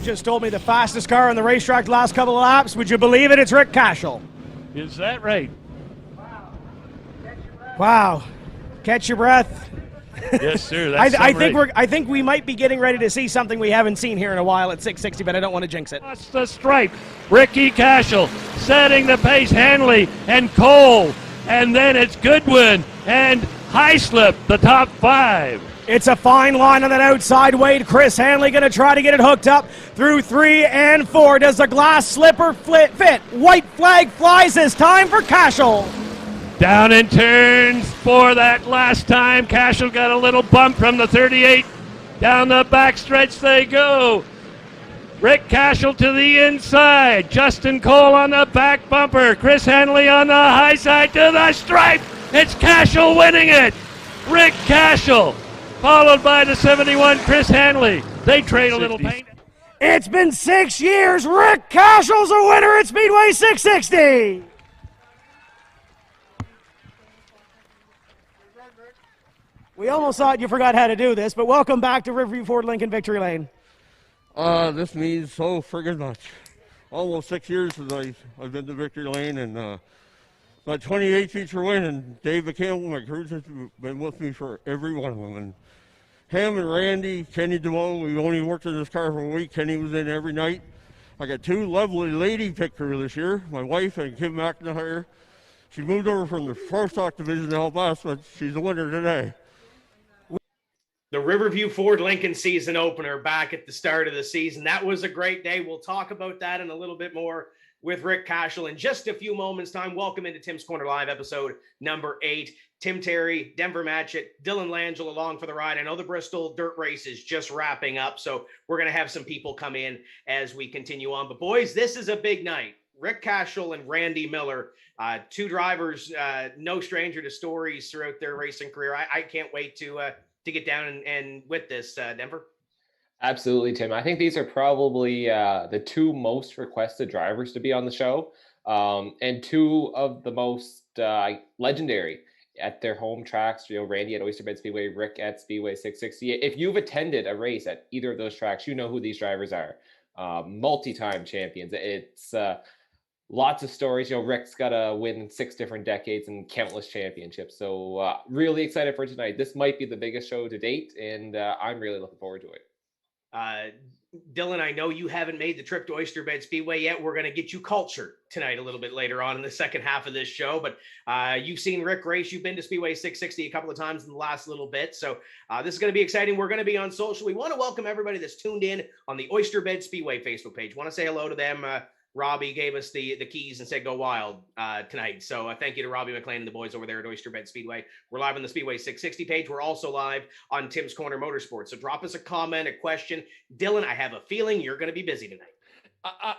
Just told me the fastest car on the racetrack the last couple of laps. Would you believe it? It's Rick Cashol. Is that right? Wow. Catch your breath. Yes, sir. I think we might be getting ready to see something we haven't seen here in a while at 660, but I don't want to jinx it. That's the stripe. Ricky Cashol setting the pace. Hanley and Cole, and then it's Goodwin and Highslip, the top five. It's a fine line on that outside Wade. Chris Hanley going to try to get it hooked up through 3 and 4. Does the glass slipper fit? White flag flies this time for Cashol. Down in turns for that last time. Cashol got a little bump from the 38. Down the backstretch they go. Rick Cashol to the inside. Justin Cole on the back bumper. Chris Hanley on the high side to the stripe. It's Cashol winning it. Rick Cashol, followed by the 71, Chris Hanley. They trade a little paint. It's been 6 years. Rick Cashol's a winner at Speedway 660. We almost thought you forgot how to do this, but welcome back to Riverview Ford Lincoln Victory Lane. This means so friggin' much. Almost 6 years since I've been to Victory Lane, and my 28 feature win, and Dave McCampbell, my crew, has been with me for every one of them. And him and Randy, Kenny DeMoe, we only worked in this car for a week. Kenny was in every night. I got 2 lovely lady pick crew this year, my wife and Kim McIntyre. She moved over from the First Stock Division to help us, but she's a winner today. The Riverview Ford Lincoln season opener back at the start of the season. That was a great day. We'll talk about that and a little bit more with Rick Cashol in just a few moments' time. Welcome into Tim's Corner Live, episode number 8. Tim Terry, Denver Matchett, Dylan Langell along for the ride. I know the Bristol Dirt Race is just wrapping up, so we're going to have some people come in as we continue on. But boys, this is a big night. Rick Cashol and Randy Millar, 2 drivers, no stranger to stories throughout their racing career. I can't wait to get down and with this, Denver. Absolutely, Tim. I think these are probably the 2 most requested drivers to be on the show, and 2 of the most legendary at their home tracks. You know, Randy at Oyster Bed Speedway, Rick at Speedway 660. If you've attended a race at either of those tracks, you know who these drivers are. Multi-time champions. It's lots of stories. You know, Rick's got a win in 6 different decades and countless championships. So really excited for tonight. This might be the biggest show to date, and I'm really looking forward to it. Dylan, I know you haven't made the trip to Oyster Bed Speedway yet. We're going to get you cultured tonight a little bit later on in the second half of this show. But you've seen Rick race. You've been to Speedway 660 a couple of times in the last little bit. So this is going to be exciting. We're going to be on social. We want to welcome everybody that's tuned in on the Oyster Bed Speedway Facebook page. Want to say hello to them. Robbie gave us the keys and said go wild tonight. So thank you to Robbie McLean and the boys over there at Oyster Bed Speedway. We're live on the Speedway 660 page. We're also live on Tim's Corner Motorsports. So drop us a comment, a question. Dylan, I have a feeling you're going to be busy tonight.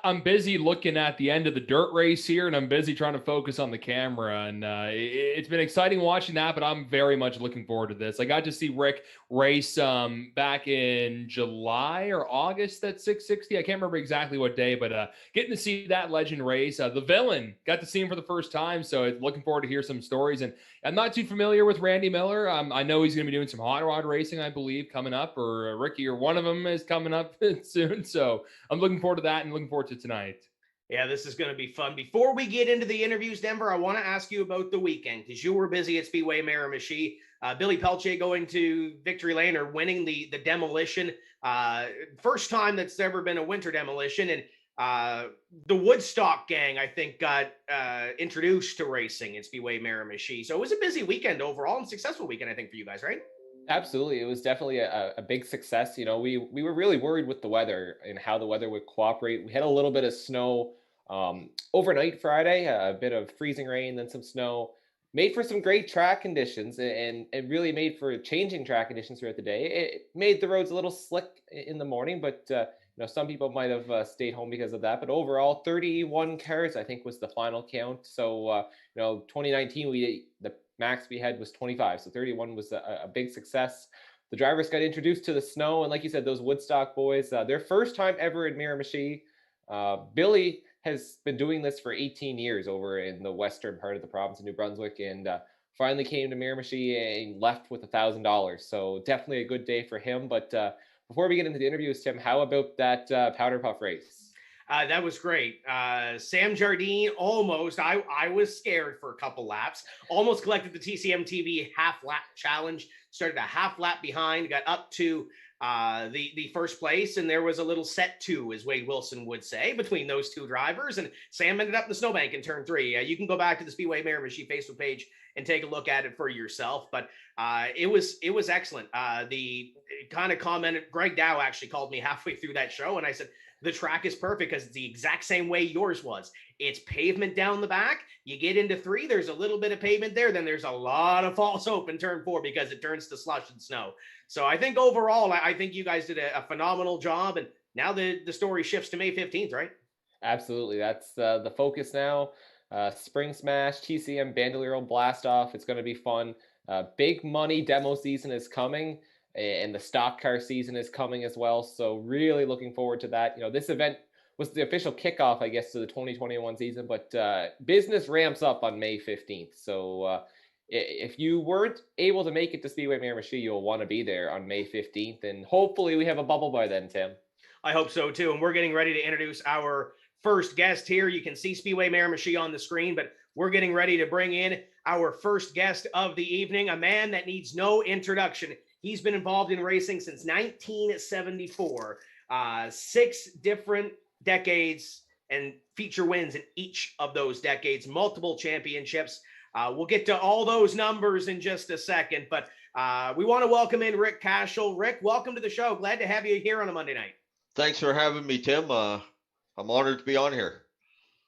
I'm busy looking at the end of the dirt race here, and I'm busy trying to focus on the camera. And it's been exciting watching that, but I'm very much looking forward to this. I got to see Rick race back in July or August at 660. I can't remember exactly what day, but getting to see that legend race. The villain, got to see him for the first time, so looking forward to hear some stories. And I'm not too familiar with Randy Millar. I know he's going to be doing some hot rod racing, I believe, coming up, or Ricky or one of them is coming up soon. So I'm looking forward to that and looking forward to tonight. Yeah, this is going to be fun. Before we get into the interviews, Denver, I want to ask you about the weekend because you were busy at Speedway Miramichi. Billy Peltier going to Victory Lane or winning the demolition. First time that's ever been a winter demolition. And the Woodstock gang, I think, got introduced to racing at Speedway Miramichi. So it was a busy weekend overall and successful weekend, I think, for you guys, right? Absolutely. It was definitely a big success. You know, we were really worried with the weather and how the weather would cooperate. We had a little bit of snow overnight Friday, a bit of freezing rain, then some snow. Made for some great track conditions and it really made for changing track conditions throughout the day. It made the roads a little slick in the morning, but you know, some people might have stayed home because of that. But overall, 31 cars, I think, was the final count. So, you know, 2019, the max we had was 25. So 31 was a big success. the drivers got introduced to the snow. And like you said, those Woodstock boys, their first time ever in Miramichi. Billy has been doing this for 18 years over in the western part of the province of New Brunswick, and finally came to Miramichi and left with $1,000. So definitely a good day for him. But before we get into the interviews, Tim, how about that powder puff race? That was great. Sam Jardine almost, I was scared for a couple laps, almost collected the TCM TV half lap challenge, started a half lap behind, got up to the first place, and there was a little set two, as Wade Wilson would say, between those two drivers, and Sam ended up in the snowbank in turn 3. You can go back to the Speedway Miramichi Facebook page and take a look at it for yourself, but it was excellent. The kind of commented, Greg Dow actually called me halfway through that show, and I said, the track is perfect because it's the exact same way yours was. It's pavement down the back. You get into 3, there's a little bit of pavement there. Then there's a lot of false hope in turn 4 because it turns to slush and snow. So I think overall, I think you guys did a phenomenal job. And now the story shifts to May 15th, right? Absolutely. That's the focus now. Spring Smash, TCM Bandolier Blast Off. It's going to be fun. Big money demo season is coming, and the stock car season is coming as well. So really looking forward to that. This event was the official kickoff, I guess, to the 2021 season, but business ramps up on May 15th. So if you weren't able to make it to Speedway Miramichi, you'll want to be there on May 15th. And hopefully we have a bubble by then, Tim. I hope so too. And we're getting ready to introduce our first guest here. You can see Speedway Miramichi on the screen, but we're getting ready to bring in our first guest of the evening, a man that needs no introduction. He's been involved in racing since 1974, 6 different decades and feature wins in each of those decades, multiple championships. We'll get to all those numbers in just a second, but we want to welcome in Rick Cashol. Rick, welcome to the show. Glad to have you here on a Monday night. Thanks for having me, Tim. I'm honored to be on here.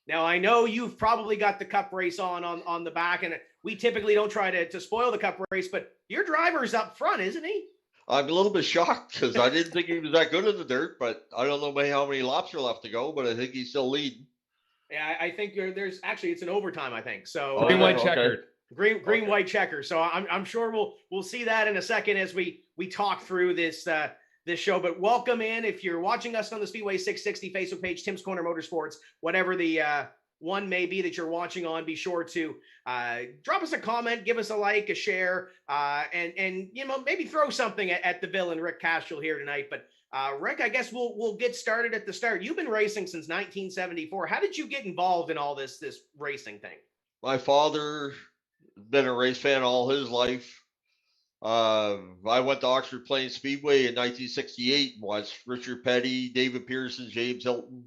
Now, I know you've probably got the cup race on the back, and we typically don't try to spoil the cup race, but your driver's up front, isn't he? I'm a little bit shocked because I didn't think he was that good in the dirt, but I don't know how many laps are left to go, but I think he's still leading. Yeah, I think there's actually, it's an overtime, I think. So Green, white, checkered. Green, white, checker. So I'm sure we'll see that in a second as we talk through this show. But welcome in. If you're watching us on the Speedway 660 Facebook page, Tim's Corner Motorsports, whatever the one may be that you're watching on, be sure to drop us a comment, give us a like, a share, and maybe throw something at the villain Rick Cashol here tonight. But Rick, I guess we'll get started at the start. You've been racing since 1974. How did you get involved in all this racing thing? My father been a race fan all his life. I went to Oxford Plains Speedway in 1968 and watched Richard Petty, David Pearson, James Hilton.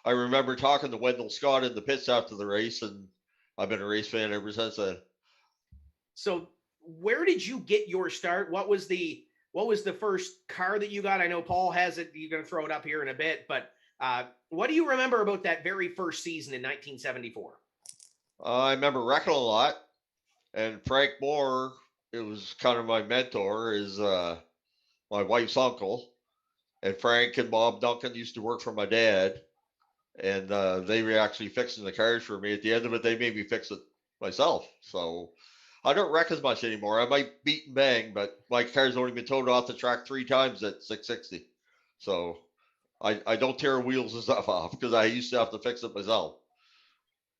I remember talking to Wendell Scott in the pits after the race, and I've been a race fan ever since then. So where did you get your start? What was the first car that you got? I know Paul has it. You're going to throw it up here in a bit, but what do you remember about that very first season in 1974? I remember wrecking a lot, and Frank Moore, it was kind of my mentor, is my wife's uncle, and Frank and Bob Duncan used to work for my dad, and they were actually fixing the cars for me. At the end of it, they made me fix it myself. So I don't wreck as much anymore. I might beat and bang, but my car's only been towed off the track 3 times at 660. So I don't tear wheels and stuff off because I used to have to fix it myself.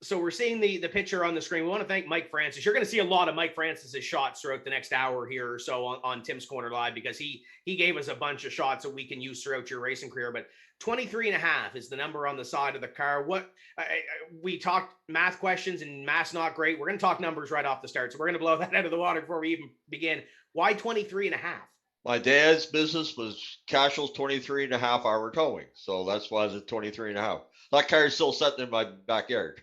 So we're seeing the picture on the screen. We want to thank Mike Francis. You're going to see a lot of Mike Francis's shots throughout the next hour here or so on Tim's Corner Live, because he gave us a bunch of shots that we can use throughout your racing career. But 23.5 is the number on the side of the car. We talked math questions, and math's not great. We're going to talk numbers right off the start. So we're going to blow that out of the water before we even begin. Why 23.5? My dad's business was Cashol's 23.5 hour towing. So that's why it's 23.5. That car is still sitting in my backyard.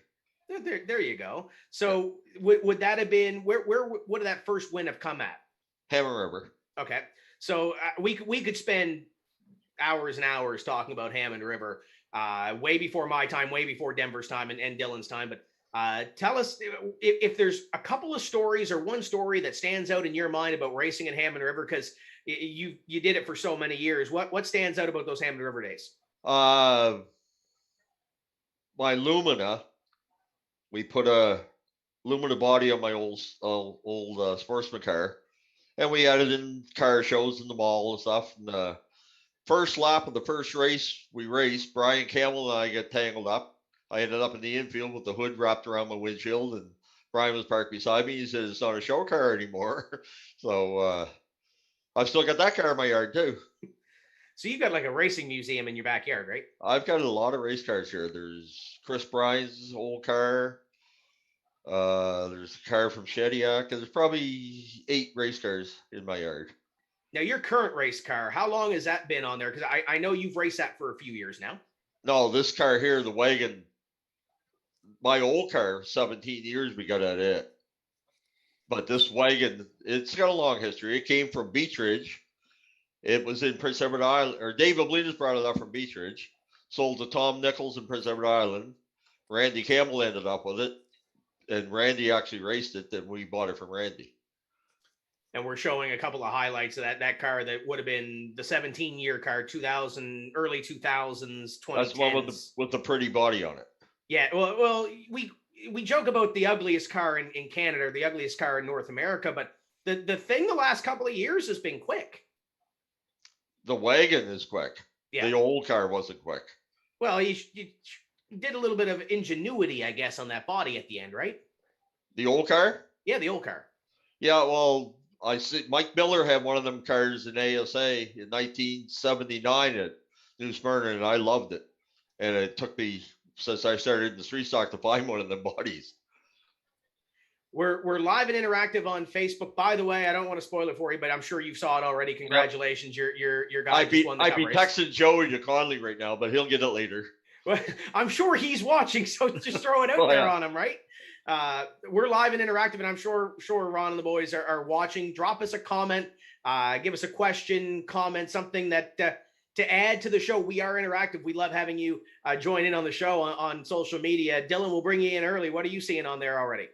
There you go. So would that have been where would that first win have come at? Hammer River. Okay. So we could spend hours and hours talking about Hammond River, way before my time, way before Denver's time and Dylan's time. But tell us if there's a couple of stories or one story that stands out in your mind about racing in Hammond River, because you did it for so many years. What stands out about those Hammond River days? My Lumina. We put a Lumina body on my old sportsman car, And we had it in car shows in the mall and stuff. And the first lap of the first race we raced, Brian Campbell and I got tangled up. I ended up in the infield with the hood wrapped around my windshield, and Brian was parked beside me. He said, it's not a show car anymore. So I've still got that car in my yard too. So you got like a racing museum in your backyard, right? I've got a lot of race cars here. There's Chris Bryan's old car. There's a car from Shediac. There's probably 8 race cars in my yard. Now, your current race car, how long has that been on there? Because I know you've raced that for a few years now. No, this car here, the wagon, my old car, 17 years we got at it. But this wagon, it's got a long history. It came from Beech Ridge. It was in Prince Edward Island, or Dave Oblinas brought it up from Beech Ridge, sold to Tom Nichols in Prince Edward Island. Randy Campbell ended up with it, and Randy actually raced it, then we bought it from Randy. And we're showing a couple of highlights of that car that would have been the 17-year car, 2000, early 2000s, 2010s. That's one with the pretty body on it. Yeah, well, we joke about the ugliest car in Canada, the ugliest car in North America, but the thing the last couple of years has been quick. The wagon is quick. Yeah. The old car wasn't quick. Well, you did a little bit of ingenuity, I guess, on that body at the end, right? The old car? Yeah, the old car. Yeah, well, I see Mike Millar had one of them cars in ASA in 1979 at New Smyrna, and I loved it. And it took me, since I started in the street stock, to find one of them bodies. We're live and interactive on Facebook. By the way, I don't want to spoil it for you, but I'm sure you saw it already. Congratulations, your guy just won the I'd cup be race. texting Joey to Conley right now, but he'll get it later. Well, I'm sure he's watching, so just throw it out there on him, right? We're live and interactive, and I'm sure Ron and the boys are watching. Drop us a comment, give us a question, comment, something that to add to the show. We are interactive. We love having you join in on the show on social media. Dylan, we'll bring you in early. What are you seeing on there already?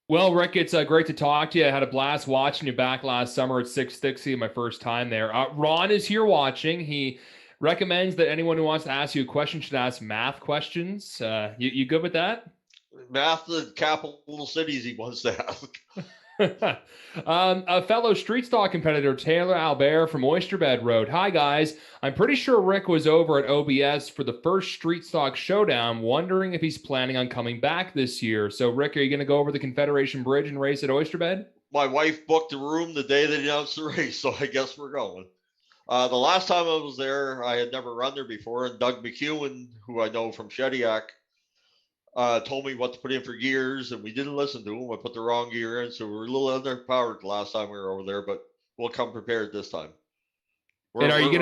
Well, Rick, it's great to talk to you. I had a blast watching you back last summer at 660, my first time there. Ron is here watching. He recommends that anyone who wants to ask you a question should ask math questions. You good with that? Math the capital cities he wants to ask. A fellow street stock competitor, Taylor Albert from Oyster Bed wrote, "Hi guys, I'm pretty sure Rick was over at OBS for the first street stock showdown, wondering if he's planning on coming back this year. So Rick, are you going to go over the Confederation Bridge and race at Oyster Bed?" My wife booked a room the day they announced the race, so I guess we're going. The last time I was there, I had never run there before, and Doug McEwen, who I know from Shediac, told me what to put in for gears, and we didn't listen to him. I put the wrong gear in, so we were a little underpowered the last time we were over there, but we'll come prepared this time. And are you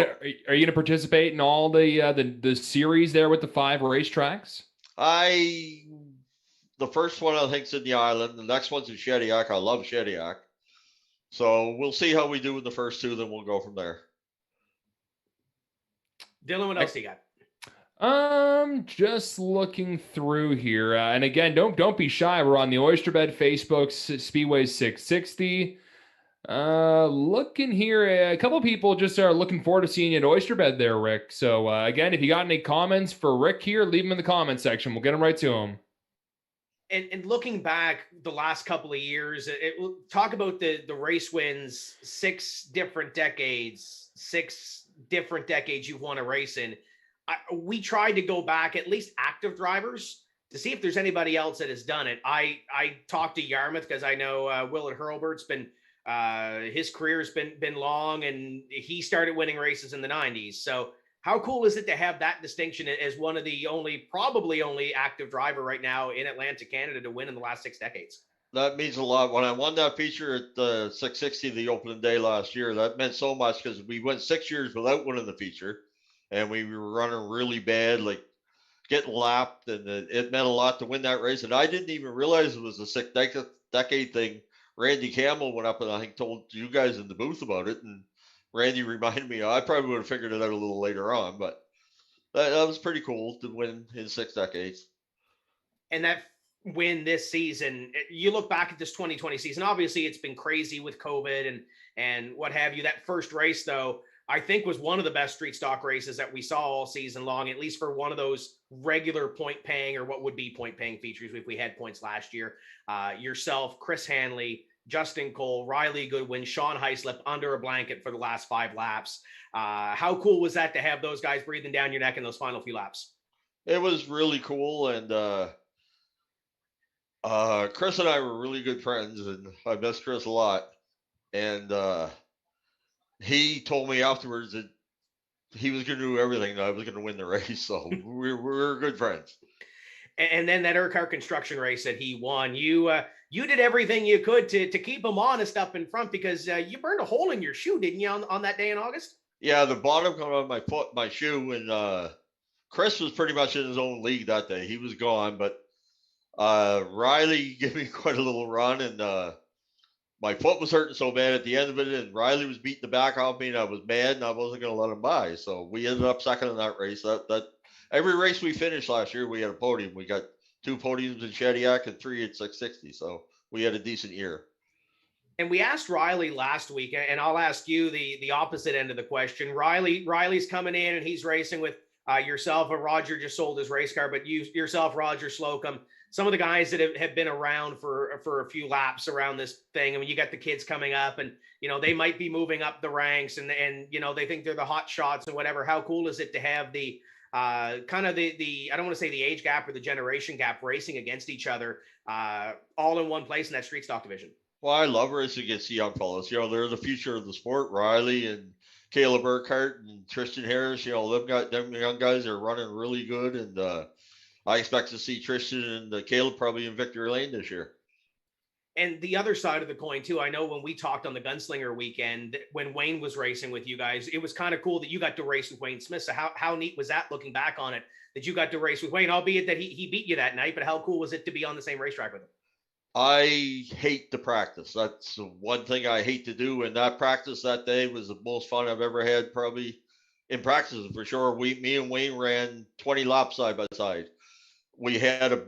gonna participate in all the series there with the 5 racetracks? The first one I think's in the island. The next one's in Shediac. I love Shediac, so we'll see how we do in the first 2. Then we'll go from there. Dylan, what else do you got? Just looking through here, and again, don't be shy. We're on the Oyster Bed Facebook, Speedway 660. Looking here, a couple people just are looking forward to seeing you at Oyster Bed there, Rick. So again, if you got any comments for Rick here, leave them in the comment section. We'll get them right to him. And looking back the last couple of years, talk about the race wins, 6 different decades you've won a race in. We tried to go back, at least active drivers, to see if there's anybody else that has done it. I talked to Yarmouth because I know Willard Hurlbert's been his career's been long, and he started winning races in the 90s. So how cool is it to have that distinction as one of the probably only active driver right now in Atlantic, Canada, to win in the last 6 decades? That means a lot. When I won that feature at the 660, the opening day last year, that meant so much because we went 6 years without winning the feature. And we were running really bad, like getting lapped, and it meant a lot to win that race. And I didn't even realize it was a 6 decade thing. Randy Campbell went up and I think told you guys in the booth about it, and Randy reminded me. I probably would have figured it out a little later on, but that was pretty cool to win in 6 decades. And that win this season, you look back at this 2020 season, obviously it's been crazy with COVID and what have you. That first race, though, I think was one of the best street stock races that we saw all season long, at least for one of those regular point paying or what would be point paying features if we had points last year. Yourself, Chris Hanley, Justin Cole, Riley Goodwin, Sean Heislip under a blanket for the last 5 laps. How cool was that to have those guys breathing down your neck in those final few laps? It was really cool, and Chris and I were really good friends, and I miss Chris a lot. And he told me afterwards that he was going to do everything, that I was going to win the race. So we're good friends. And then that Urquhart construction race that he won, you did everything you could to keep him honest up in front, because you burned a hole in your shoe, didn't you, on that day in August? Yeah, the bottom coming on my foot, my shoe, and Chris was pretty much in his own league that day. He was gone, but Riley gave me quite a little run, and my foot was hurting so bad at the end of it, and Riley was beating the back off me, and I was mad, and I wasn't going to let him by. So we ended up second in that race. That every race we finished last year, we had a podium. We got 2 podiums in Shediac and 3 at 660. So we had a decent year. And we asked Riley last week, and I'll ask you the opposite end of the question. Riley's coming in, and he's racing with yourself, and Roger just sold his race car, but yourself, Roger Slocum, some of the guys that have been around for a few laps around this thing. I mean, you got the kids coming up, and they might be moving up the ranks, and they think they're the hot shots and whatever. How cool is it to have the kind of the I don't want to say the age gap or the generation gap racing against each other all in one place in that street stock division? Well, I love racing against the young fellas. They're the future of the sport. Riley and Caleb Urquhart and Tristan Harris, them young guys are running really good, and I expect to see Tristan and Caleb probably in victory lane this year. And the other side of the coin too, I know when we talked on the Gunslinger weekend, when Wayne was racing with you guys, it was kind of cool that you got to race with Wayne Smith. So how neat was that, looking back on it, that you got to race with Wayne, albeit that he beat you that night, but how cool was it to be on the same racetrack with him? I hate the practice. That's the one thing I hate to do. And that practice that day was the most fun I've ever had, probably in practice for sure. Me and Wayne ran 20 laps side by side. We had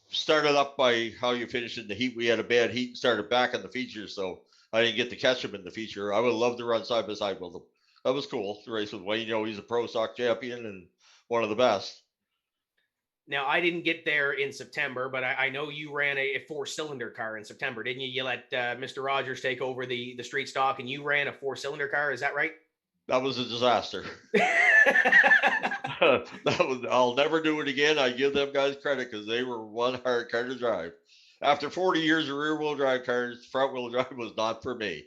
started up by how you finished in the heat. We had a bad heat and started back in the features, so I didn't get to catch him in the feature. I would love to run side by side with him. That was cool to race with Wayne. He's a pro stock champion and one of the best. Now, I didn't get there in September, but I know you ran a 4-cylinder car in September, didn't you? You let Mr. Rogers take over the street stock, and you ran a 4-cylinder car. Is that right? That was a disaster. I'll never do it again. I give them guys credit because they were one hard car to drive. After 40 years of rear-wheel drive cars, front-wheel drive was not for me.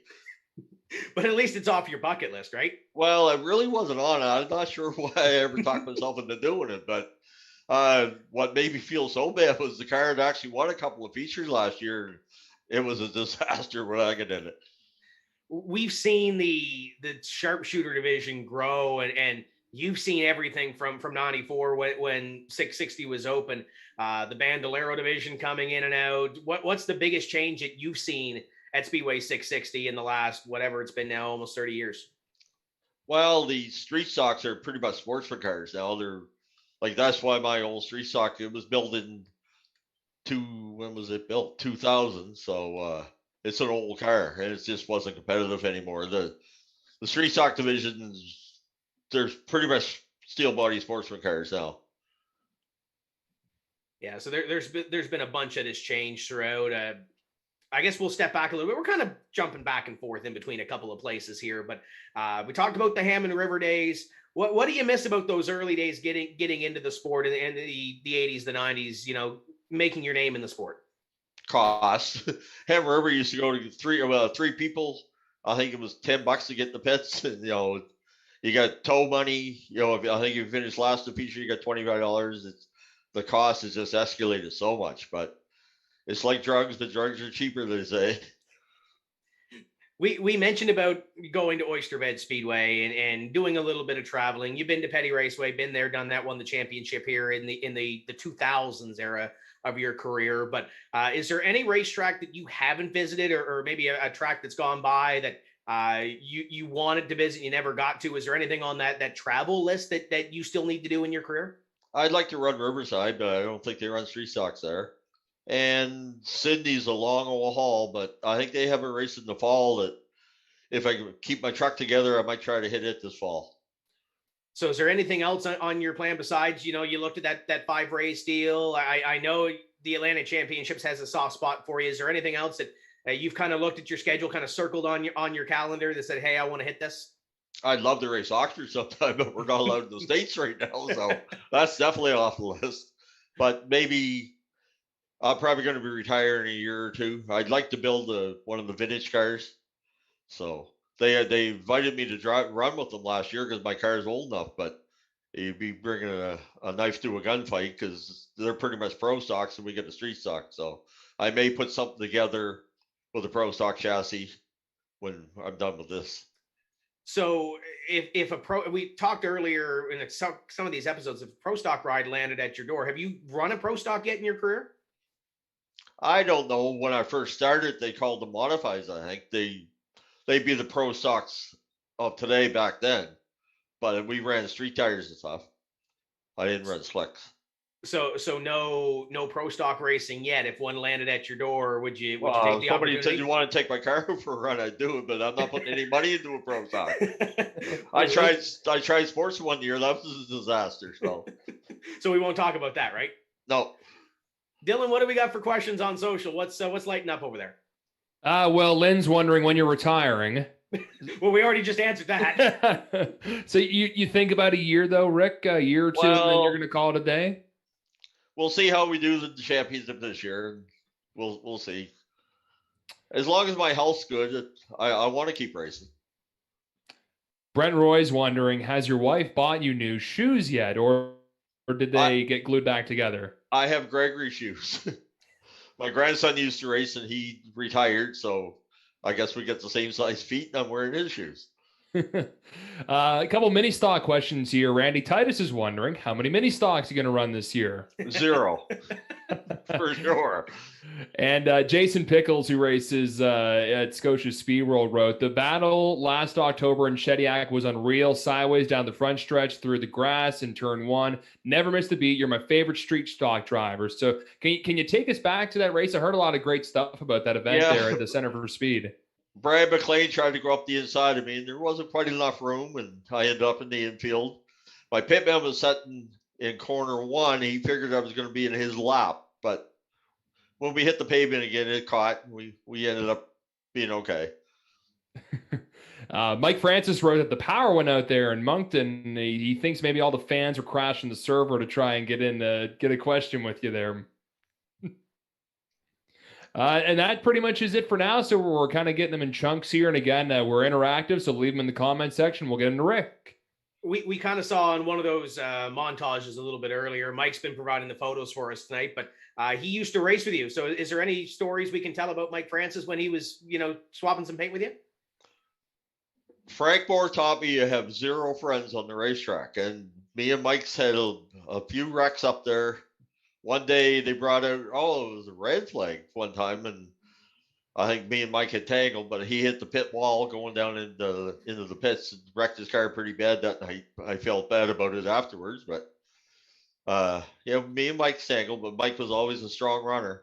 But at least it's off your bucket list, right? Well, it really wasn't on it. I'm not sure why I ever talked myself into doing it, but what made me feel so bad was the car had actually won a couple of features last year. It was a disaster when I got in it. We've seen the sharpshooter division grow, and you've seen everything from 94 when 660 was open, the Bandolero division coming in and out. What's the biggest change that you've seen at Speedway 660 in the last, whatever it's been now, almost 30 years? Well, the street stocks are pretty much sportsman cars now. They're like, that's why my old street stock, it was built when was it built? 2000. So it's an old car, and it just wasn't competitive anymore. The street stock divisions, there's pretty much steel body sportsman cars now. Yeah, so there's been a bunch that has changed throughout. I guess we'll step back a little bit. We're kind of jumping back and forth in between a couple of places here, but we talked about the Hammond River days. What do you miss about those early days getting into the sport and the 80s, the 90s, making your name in the sport? Cost. Hammond River used to go to three people. I think it was $10 to get in the pits. And, you got tow money. I think you finished last in the feature, you got $25. The cost has just escalated so much, but it's like drugs. The drugs are cheaper, they say. We mentioned about going to Oyster Bed Speedway and doing a little bit of traveling. You've been to Petty Raceway, been there, done that, won the championship here in the 2000s era of your career. But is there any racetrack that you haven't visited, or maybe a track that's gone by that you wanted to visit, you never got to? Is there anything on that travel list that you still need to do in your career? I'd like to run Riverside, but I don't think they run street stocks there. And Sydney's a long old haul, but I think they have a race in the fall that if I can keep my truck together, I might try to hit it this fall. So is there anything else on your plan besides, you looked at that 5-race deal? I know the Atlantic Championships has a soft spot for you. Is there anything else you've kind of looked at your schedule, kind of circled on your calendar that said, hey, I want to hit this? I'd love to race Oxford sometime, but we're not allowed in the States right now. So that's definitely off the list. But maybe I'm probably going to be retiring in a year or two. I'd like to build one of the vintage cars. So they invited me to run with them last year because my car is old enough, but you'd be bringing a knife to a gunfight because they're pretty much pro stocks and we get a street stock. So I may put something together with a pro stock chassis when I'm done with this. So if we talked earlier in some of these episodes, if a pro stock ride landed at your door, have you run a pro stock yet in your career? I don't know. When I first started, they called them modifies. I think they'd be the pro stocks of today back then, but we ran street tires and stuff. I didn't run slicks. So no pro stock racing yet. If one landed at your door, would you take the somebody opportunity? said you want to take my car for a run, I'd do it, but I'm not putting any money into a pro stock. I tried sports one year. That was a disaster. So we won't talk about that, right? No. Dylan, what do we got for questions on social? What's lighting up over there? Well, Lynn's wondering when you're retiring. Well, we already just answered that. So you think about a year though, Rick, a year or two, and then you're going to call it a day? We'll see how we do the championship this year. We'll see. As long as my health's good, I want to keep racing. Brent Roy's wondering, has your wife bought you new shoes yet, or did they get glued back together? I have Gregory shoes. My grandson used to race and he retired, so I guess we get the same size feet and I'm wearing his shoes. A couple mini stock questions here. Randy Titus is wondering, how many mini stocks are you going to run this year? 0. For sure. And Jason Pickles, who races at Scotia Speed World, wrote, the battle last October in Shediac was unreal. Sideways down the front stretch through the grass in turn 1. Never missed a beat. You're my favorite street stock driver. So can you take us back to that race? I heard a lot of great stuff about that event there at the Center for Speed. Brad McLean tried to go up the inside of me, and there wasn't quite enough room, and I ended up in the infield. My pitman was sitting in corner 1. He figured I was going to be in his lap, but when we hit the pavement again, it caught. We ended up being okay. Mike Francis wrote that the power went out there in Moncton. He thinks maybe all the fans were crashing the server to try and get a question with you there. And that pretty much is it for now. So we're kind of getting them in chunks here. And again, we're interactive. So leave them in the comment section. We'll get into Rick. We kind of saw in one of those montages a little bit earlier. Mike's been providing the photos for us tonight, but he used to race with you. So is there any stories we can tell about Mike Francis when he was, swapping some paint with you? Frank Moore taught me you have 0 friends on the racetrack. And me and Mike's had a few wrecks up there. One day they brought out, it was a red flag one time, and I think me and Mike had tangled, but he hit the pit wall going down into the pits and wrecked his car pretty bad that night. I felt bad about it afterwards, but me and Mike tangled, but Mike was always a strong runner.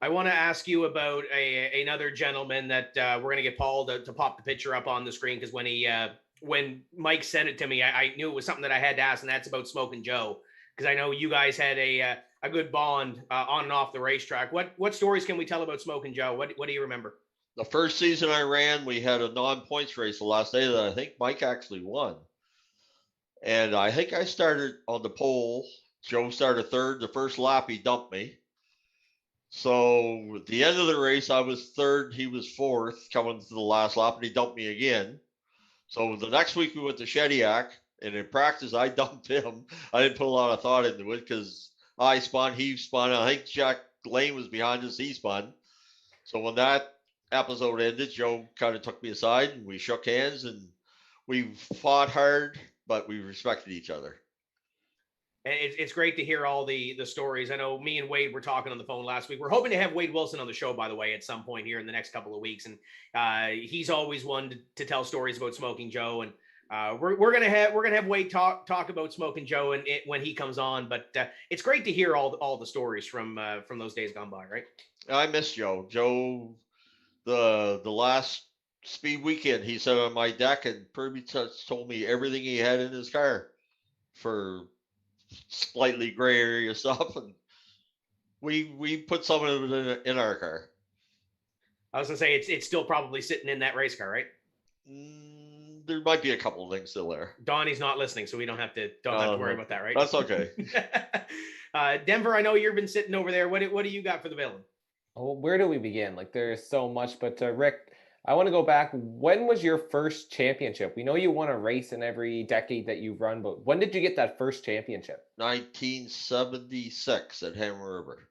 I want to ask you about another gentleman that we're going to get Paul to pop the picture up on the screen, because when Mike sent it to me, I knew it was something that I had to ask, and that's about Smoking Joe. Because I know you guys had a good bond on and off the racetrack. What stories can we tell about Smoking Joe? What do you remember? The first season I ran, we had a non-points race the last day that I think Mike actually won. And I think I started on the pole. Joe started 3rd. The first lap, he dumped me. So at the end of the race, I was 3rd. He was 4th coming to the last lap, and he dumped me again. So the next week we went to Shediac. And in practice, I dumped him. I didn't put a lot of thought into it because I spun, he spun. I think Jack Lane was behind us. He spun. So when that episode ended, Joe kind of took me aside and we shook hands and we fought hard, but we respected each other. And it's great to hear all the stories. I know me and Wade were talking on the phone last week. We're hoping to have Wade Wilson on the show, by the way, at some point here in the next couple of weeks. And he's always one to tell stories about Smoking Joe. And we're gonna have Wade talk about Smoking Joe and when he comes on, but it's great to hear all the stories from those days gone by, right? I miss Joe. Joe, the last speed weekend, he sat on my deck and pretty much told me everything he had in his car for slightly gray area stuff, and We put some of it in our car. I was gonna say it's still probably sitting in that race car, right? There might be a couple of things still there. Donnie's not listening, so we don't have to worry about that, right? That's okay. Denver, I know you've been sitting over there. What do you got for the villain? Oh, where do we begin? Like, there's so much, but Rick, I want to go back. When was your first championship? We know you won a race in every decade that you've run, but when did you get that first championship? 1976 at Hammer River.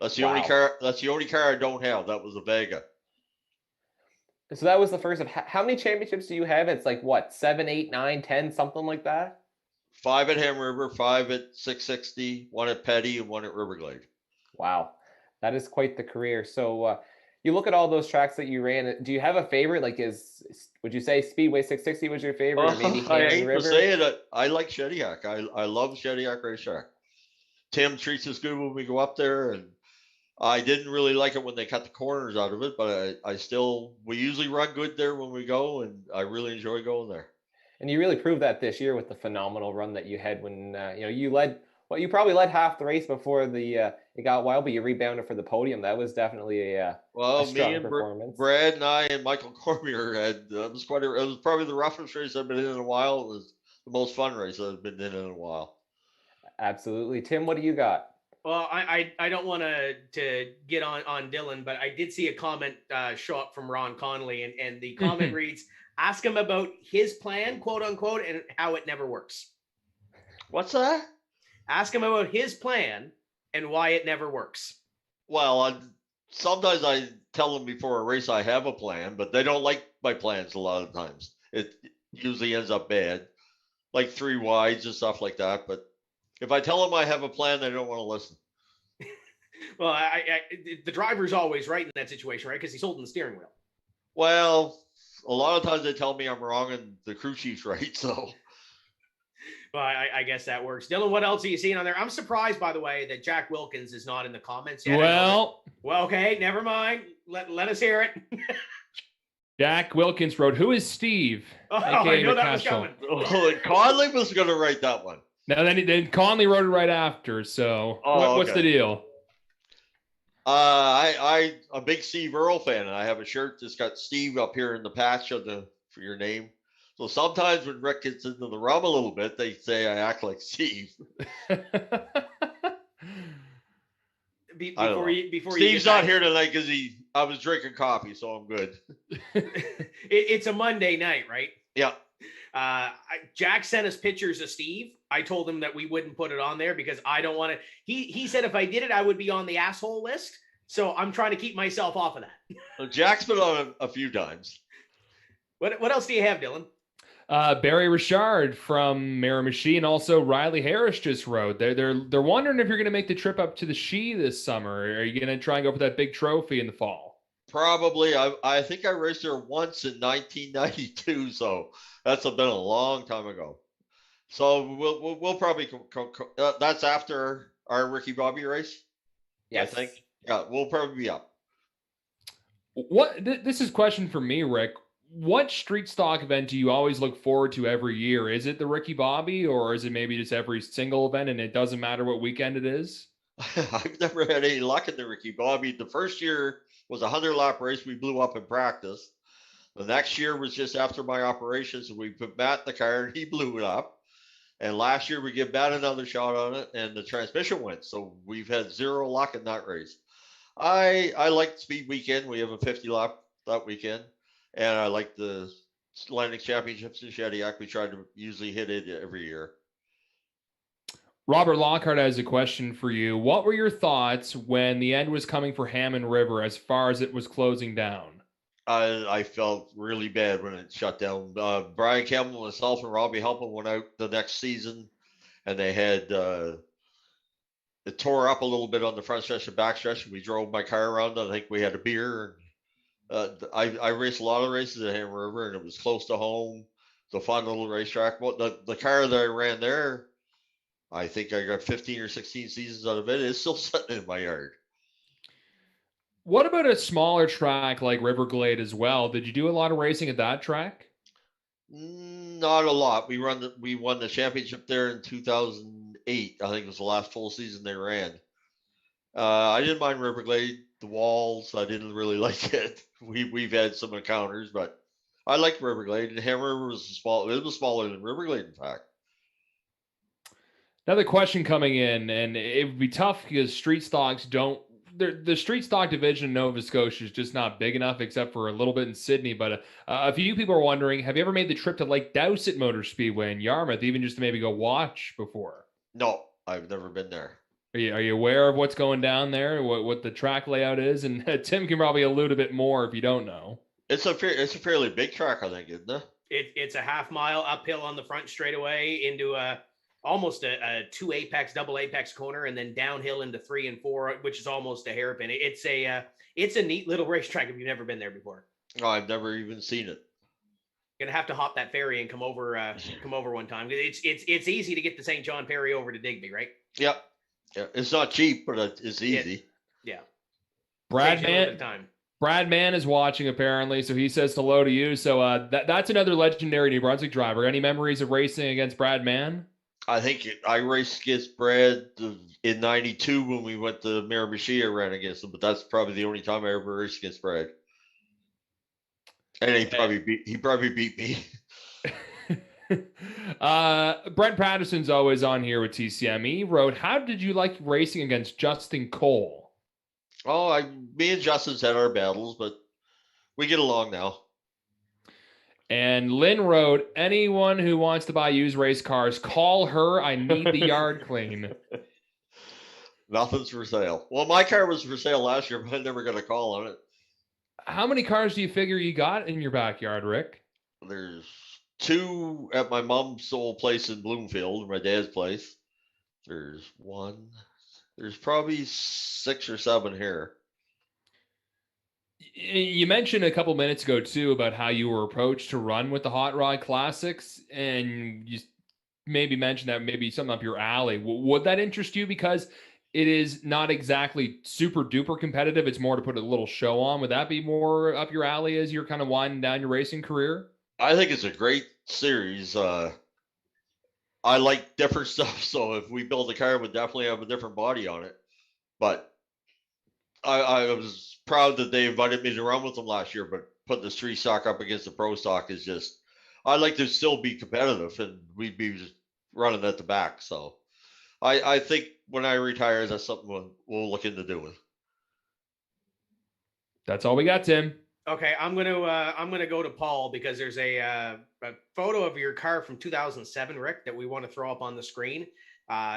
That's the Wow. only car. That's the only car I don't have. That was a Vega. So that was the first of how many championships do you have? It's like what, 7, 8, 9, 10, something like that? 5 at Hammer River, 5 at 660, 1 at Petty, and 1 at Riverglade. Wow, that is quite the career. So you look at all those tracks that you ran. Do you have a favorite? Like, would you say Speedway 660 was your favorite, or maybe I Hammer hate River? to say it. I like Shediac. I love Shediac racetrack. Tim treats us good when we go up there, and I didn't really like it when they cut the corners out of it, but we usually run good there when we go, and I really enjoy going there. And you really proved that this year with the phenomenal run that you had when you led. Well, you probably led half the race before it got wild, but you rebounded for the podium. That was definitely a strong me and performance. Brad and I and Michael Cormier had it was probably the roughest race I've been in a while. It was the most fun race I've been in a while. Absolutely, Tim. What do you got? Well, I don't want to get on Dylan, but I did see a comment show up from Ron Connolly, and the comment reads, ask him about his plan, quote unquote, and how it never works. What's that? Ask him about his plan and why it never works. Well, sometimes I tell them before a race I have a plan, but they don't like my plans a lot of times. It usually ends up bad, like 3 wides and stuff like that, but if I tell them I have a plan, they don't want to listen. Well, the driver's always right in that situation, right? Because he's holding the steering wheel. Well, a lot of times they tell me I'm wrong and the crew chief's right, so. Well, I guess that works. Dylan, what else are you seeing on there? I'm surprised, by the way, that Jack Wilkins is not in the comments yet. Well, okay, never mind. Let us hear it. Jack Wilkins wrote, "Who is Steve?" I know that was coming. Oh, Conley was going to write that one. Now then Conley wrote it right after. So what's the deal? I'm a big Steve Earle fan, and I have a shirt that's got Steve up here in the patch for your name. So sometimes when Rick gets into the rum a little bit, they say I act like Steve. Steve's not here tonight because I was drinking coffee, so I'm good. It's a Monday night, right? Yeah. Jack sent us pictures of Steve. I told him that we wouldn't put it on there because I don't want to. He said if I did it, I would be on the asshole list. So I'm trying to keep myself off of that. Well, Jack's been on a few times. What else do you have, Dylan? Barry Richard from Miramichi, and also Riley Harris just wrote. They're wondering if you're going to make the trip up to the She this summer. Are you going to try and go for that big trophy in the fall? Probably. I think I raced there once in 1992, so that's been a long time ago. So we'll probably that's after our Ricky Bobby race. Yes. I think. Yeah, we'll probably be up. This is a question for me, Rick. What street stock event do you always look forward to every year? Is it the Ricky Bobby, or is it maybe just every single event and it doesn't matter what weekend it is? I've never had any luck in the Ricky Bobby. The first year was a 100-lap race we blew up in practice. The next year was just after my operations, and we put Matt in the car and he blew it up. And last year we give Matt another shot on it and the transmission went. So we've had 0 luck in that race. I like Speed Weekend. We have a 50-lap that weekend. And I like the Landing Championships in Shediac. We try to usually hit it every year. Robert Lockhart has a question for you. What were your thoughts when the end was coming for Hammond River as far as it was closing down? I felt really bad when it shut down. Brian Campbell, myself, and Robbie Helpman went out the next season, and they had it tore up a little bit on the front stretch and back stretch. We drove my car around. I think we had a beer. I raced a lot of races at Hammer River, and it was close to home. It's a fun little racetrack. Well, the car that I ran there, I think I got 15 or 16 seasons out of it. It's still sitting in my yard. What about a smaller track like Riverglade as well? Did you do a lot of racing at that track? Not a lot. We won the championship there in 2008. I think it was the last full season they ran. I didn't mind Riverglade. The walls, I didn't really like it. We've had some encounters, but I liked Riverglade. And Ham River was small. It was smaller than Riverglade, in fact. Another question coming in, and it would be tough because street stocks don't. The street stock division in Nova Scotia is just not big enough, except for a little bit in Sydney. But a few people are wondering: have you ever made the trip to Lake Dowsett Motor Speedway in Yarmouth, even just to maybe go watch before? No, I've never been there. Are you aware of what's going down there? What the track layout is? And Tim can probably allude a bit more if you don't know. It's a fairly big track, I think, isn't it? It's a half mile uphill on the front straightaway into almost a double apex corner, and then downhill into 3 and 4, which is almost a hairpin. It's a neat little racetrack if you've never been there before. Oh, I've never even seen it. Gonna have to hop that ferry and come over one time. It's easy to get to St. John Perry over to Digby, right? Yep. Yeah, it's not cheap, but it's easy. Yeah. Brad Mann is watching apparently, so he says hello to you. So that's another legendary New Brunswick driver. Any memories of racing against Brad Mann? I think I raced against Brad in '92 when we went to Miramichi. I ran against him, but that's probably the only time I ever raced against Brad. And he probably beat me. Brent Patterson's always on here with TCM. He wrote, "How did you like racing against Justin Cole?" Oh, me and Justin's had our battles, but we get along now. And Lynn wrote, "Anyone who wants to buy used race cars, call her. I need the yard clean." Nothing's for sale. Well, my car was for sale last year, but I never got a call on it. How many cars do you figure you got in your backyard, Rick? There's 2 at my mom's old place in Bloomfield, my dad's place. There's probably 6 or 7 here. You mentioned a couple minutes ago, too, about how you were approached to run with the Hot Rod Classics, and you maybe mentioned that maybe something up your alley. Would that interest you? Because it is not exactly super duper competitive. It's more to put a little show on. Would that be more up your alley as you're kind of winding down your racing career? I think it's a great series. I like different stuff, so if we build a car, it would definitely have a different body on it. But I was proud that they invited me to run with them last year, but putting the street stock up against the pro stock is just, I like to still be competitive, and we'd be just running at the back. So I think when I retire, that's something we'll look into doing. That's all we got, Tim. Okay, I'm gonna go to Paul because there's a photo of your car from 2007, Rick, that we want to throw up on the screen.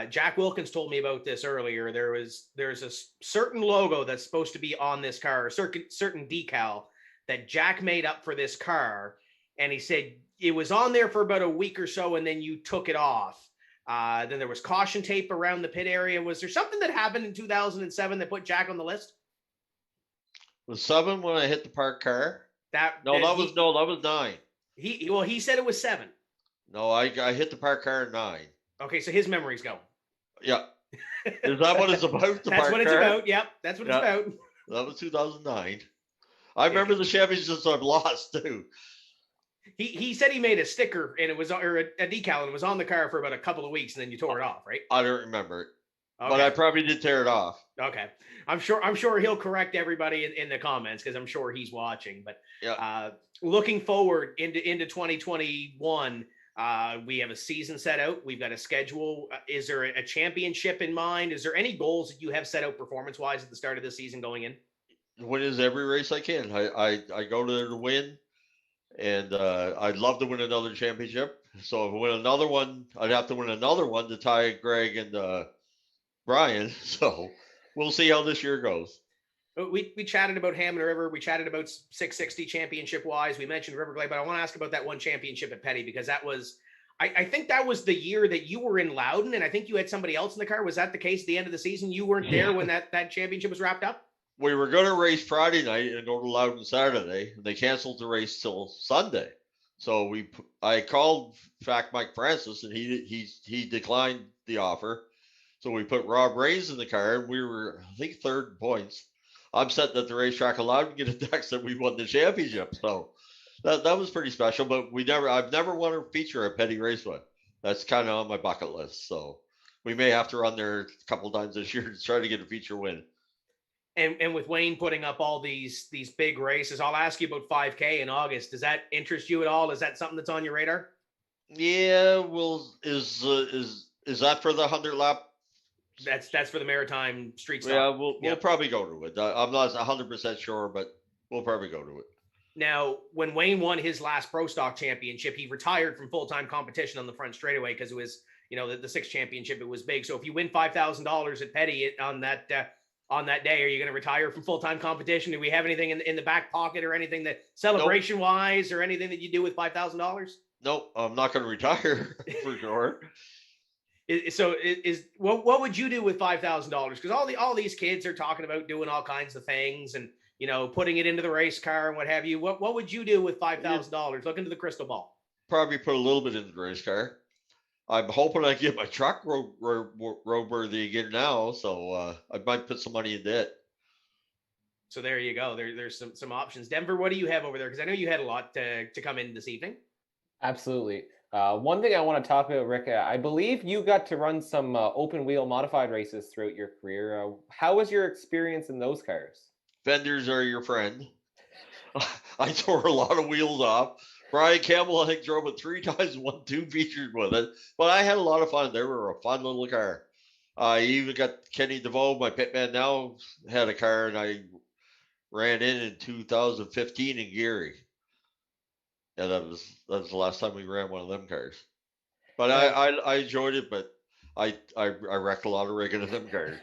Jack Wilkins told me about this earlier. There's a certain logo that's supposed to be on this car, a certain decal that Jack made up for this car, and he said it was on there for about a week or so, and then you took it off. Then there was caution tape around the pit area. Was there something that happened in 2007 that put Jack on the list? Was 7 when I hit the parked car? That was 9. He said it was 7. No, I hit the parked car at 9. Okay, so his memories go. Yeah. Is that what it's about? That's what it's about. Yep, that's what it's about. That was 2009. I remember the championships I've lost too. He said he made a sticker and it was, or a decal, and it was on the car for about a couple of weeks, and then you tore it off, right? I don't remember it, okay. But I probably did tear it off. Okay, I'm sure he'll correct everybody in the comments because I'm sure he's watching. But looking forward into 2021. We have a season set out. We've got a schedule. Is there a championship in mind? Is there any goals that you have set out performance-wise at the start of the season going in? Win is every race I can. I go there to win, and I'd love to win another championship. So if I win another one, I'd have to win another one to tie Greg and Brian. So we'll see how this year goes. We chatted about Hammond River. We chatted about 660 championship wise. We mentioned Riverglade, but I want to ask about that one championship at Petty because that was, I think that was the year that you were in Loudon, and I think you had somebody else in the car. Was that the case at the end of the season? You weren't there when that championship was wrapped up? We were going to race Friday night and go to Loudon Saturday, and they canceled the race till Sunday. So I called Mike Francis, and he declined the offer. So we put Rob Rains in the car, and we were, I think, 3rd in points. I'm sitting at the racetrack allowed to get a text that we won the championship. So that was pretty special, but I've never won a feature at Petty Raceway. That's kind of on my bucket list. So we may have to run there a couple times this year to try to get a feature win. And with Wayne putting up all these big races, I'll ask you about 5K in August. Does that interest you at all? Is that something that's on your radar? Yeah, well, is that for the 100 lap? That's for the Maritime Street Stock. Yeah, we'll probably go to it. I'm not 100% sure, but we'll probably go to it. Now, when Wayne won his last Pro Stock championship, he retired from full-time competition on the front straightaway because it was, the sixth championship. It was big. So if you win $5,000 at Petty on that day, are you going to retire from full-time competition? Do we have anything in the back pocket or anything that celebration-wise or anything that you do with $5,000? Nope, I'm not going to retire for sure. So what would you do with $5,000? Because all these kids are talking about doing all kinds of things and putting it into the race car and what have you. What would you do with $5,000? Look into the crystal ball. Probably put a little bit into the race car. I'm hoping I get my truck roadworthy again now, so I might put some money into it. So there you go. There's some options. Denver, what do you have over there? Because I know you had a lot to come in this evening. Absolutely. One thing I want to talk about, Rick, I believe you got to run some open wheel modified races throughout your career. How was your experience in those cars? Vendors are your friend. I tore a lot of wheels off. Brian Campbell, I think, drove it 3 times, won 2 features with it. But I had a lot of fun. They were a fun little car. I even got Kenny DeVoe, my pitman now, had a car, and I ran in 2015 in Gary. Yeah, that was the last time we ran one of them cars. But I enjoyed it, but I wrecked a lot of rigging of them cars.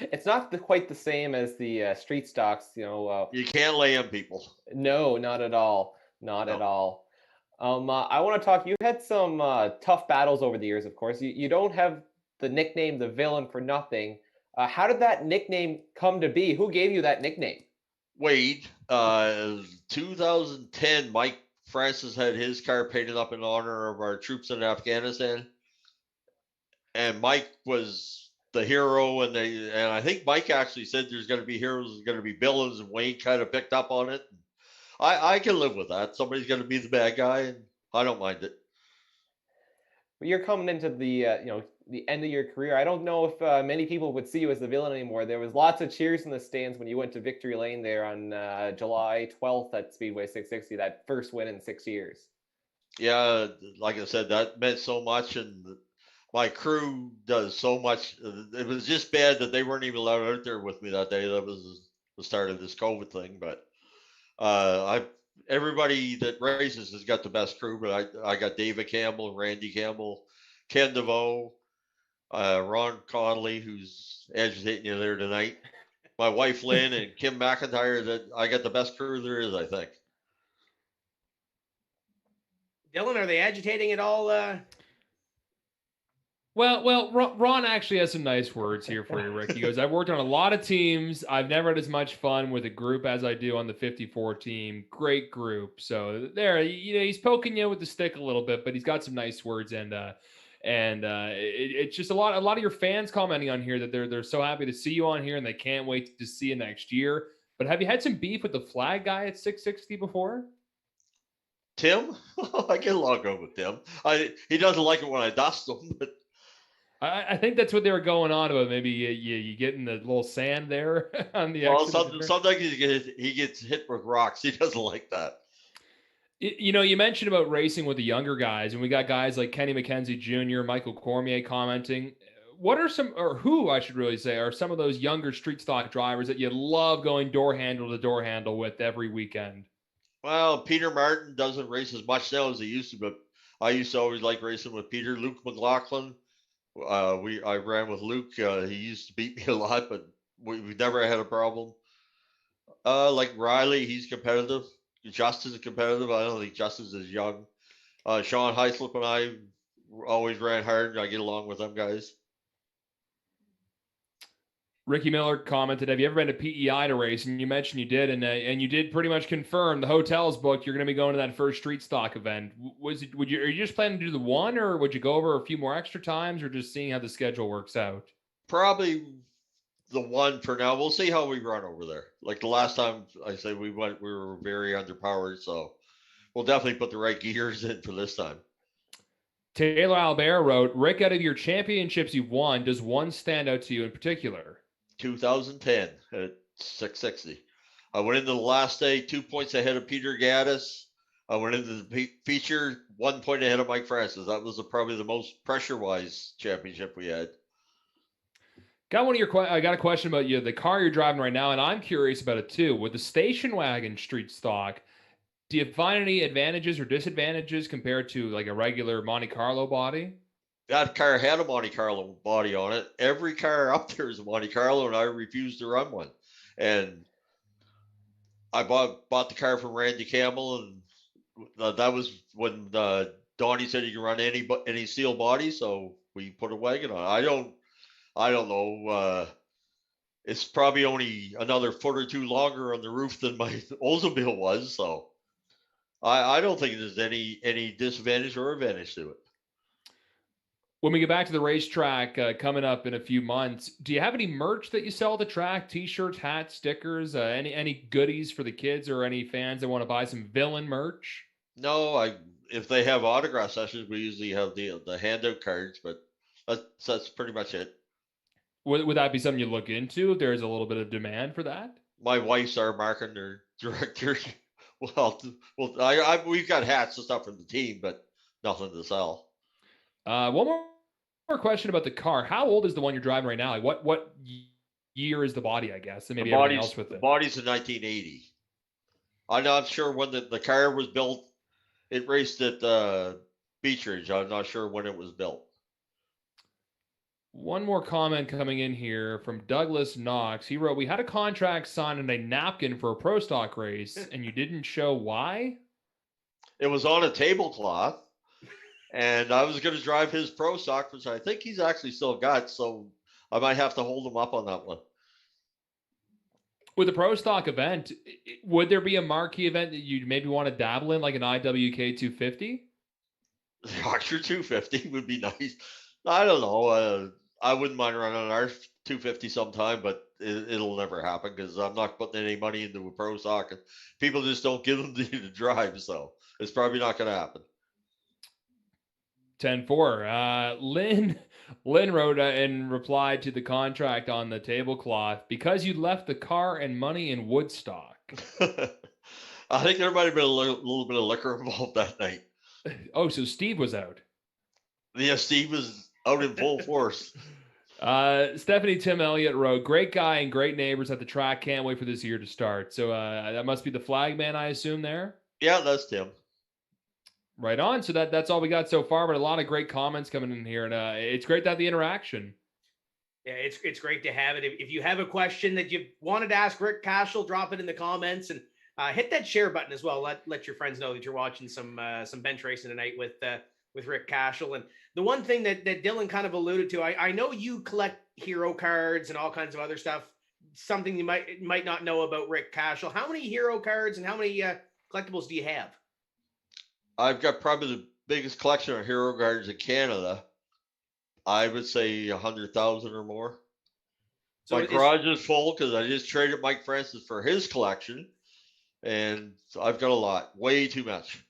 It's not quite the same as the street stocks, You can't lay on people. No, not at all. Not at all. I want to talk. You had some tough battles over the years, of course. You don't have the nickname the Villain for nothing. How did that nickname come to be? Who gave you that nickname? Wade. 2010, Mike Francis had his car painted up in honor of our troops in Afghanistan. And Mike was the hero, and I think Mike actually said there's going to be heroes, there's going to be villains, and Wayne kind of picked up on it. I can live with that. Somebody's going to be the bad guy, and I don't mind it. You're coming into the the end of your career. I don't know if many people would see you as the villain anymore. There was lots of cheers in the stands when you went to Victory Lane there on July 12th at Speedway 660, that first win in 6 years. Yeah, like I said, that meant so much, and my crew does so much. It was just bad that they weren't even allowed out there with me that day. That was the start of this COVID thing, but everybody that races has got the best crew, but I got David Campbell, Randy Campbell, Ken DeVoe, Ron Connolly, who's agitating you there tonight, my wife Lynn, and Kim McIntyre. That I got the best crew there is, I think. Dylan, are they agitating at all? Well, Ron actually has some nice words here for you, Rick. He goes, I've worked on a lot of teams. I've never had as much fun with a group as I do on the 54 team. Great group. So there, he's poking you with the stick a little bit, but he's got some nice words, and it's just a lot of your fans commenting on here that they're so happy to see you on here and they can't wait to see you next year. But have you had some beef with the flag guy at 660 before? Tim? I get along good with Tim. He doesn't like it when I dust him, but I think that's what they were going on about. Maybe you get in the little sand there on the. Well, sometimes he gets hit with rocks. He doesn't like that. You mentioned about racing with the younger guys, and we got guys like Kenny McKenzie Jr., Michael Cormier commenting. What are who I should really say are some of those younger street stock drivers that you love going door handle to door handle with every weekend? Well, Peter Martin doesn't race as much now as he used to, but I used to always like racing with Peter. Luke McLaughlin. I ran with Luke. He used to beat me a lot, but we never had a problem. Like Riley, he's competitive. Justice is competitive. I don't think Justice is young. Sean Heislip and I always ran hard. I get along with them guys. Ricky Miller commented, have you ever been to PEI to race? And you mentioned you did, and you did pretty much confirm the hotel's booked. You're going to be going to that first street stock event. Are you just planning to do the one, or would you go over a few more extra times, or just seeing how the schedule works out? Probably the one for now. We'll see how we run over there. Like the last time I said we were very underpowered, so we'll definitely put the right gears in for this time. Taylor Albert wrote, Rick, out of your championships you've won, does one stand out to you in particular? 2010 at 660. I went into the last day 2 points ahead of Peter Gaddis. I went into the feature 1 point ahead of Mike Francis. That was probably the most pressure-wise championship we had. I got a question about you, the car you're driving right now, and I'm curious about it too. With the station wagon street stock, do you find any advantages or disadvantages compared to like a regular Monte Carlo body? That car had a Monte Carlo body on it. Every car up there is a Monte Carlo, and I refused to run one. And I bought the car from Randy Campbell, and that was when Donnie said you can run any steel body, so we put a wagon on. I don't know. It's probably only another foot or two longer on the roof than my Oldsmobile was, so I don't think there's any disadvantage or advantage to it. When we get back to the racetrack coming up in a few months, do you have any merch that you sell at the track? T-shirts, hats, stickers, any goodies for the kids or any fans that want to buy some villain merch? No, if they have autograph sessions, we usually have the handout cards, but that's pretty much it. Would that be something you look into if there's a little bit of demand for that? My wife's our marketing director. Well, we've got hats and stuff from the team, but nothing to sell. One more question about the car. How old is the one you're driving right now? Like what year is the body, I guess, and maybe everything else with it? The body's in 1980. I'm not sure when the car was built. It raced at Beechridge. I'm not sure when it was built. One more comment coming in here from Douglas Knox. He wrote, we had a contract signed and a napkin for a pro stock race, and you didn't show why? It was on a tablecloth, and I was going to drive his pro stock, which I think he's actually still got, so I might have to hold him up on that one. With the pro stock event, would there be a marquee event that you'd maybe want to dabble in, like an IWK 250? The Yorkshire 250 would be nice. I don't know. I wouldn't mind running an R250 sometime, but it'll never happen because I'm not putting any money into a pro stock. And people just don't give them to you to drive, so it's probably not going to happen. 10-4. Lynn wrote in reply to the contract on the tablecloth, because you left the car and money in Woodstock. I think there might have been a little bit of liquor involved that night. Oh, so Steve was out. Yeah, Steve was out in full force. Stephanie Tim Elliott wrote, great guy and great neighbors at the track. Can't wait for this year to start. So that must be the flag man, I assume, there? Yeah, that's Tim. Right on. So that's all we got so far, but a lot of great comments coming in here, and it's great to have the interaction. Yeah, it's great to have it. If you have a question that you wanted to ask Rick Cashol, drop it in the comments, and hit that share button as well. Let your friends know that you're watching some bench racing tonight with Rick Cashol. And the one thing that Dylan kind of alluded to, I know you collect hero cards and all kinds of other stuff. Something you might not know about Rick Cashol. How many hero cards and how many collectibles do you have? I've got probably the biggest collection of hero cards in Canada. I would say 100,000 or more. So my garage is full because I just traded Mike Francis for his collection, and I've got a lot, way too much.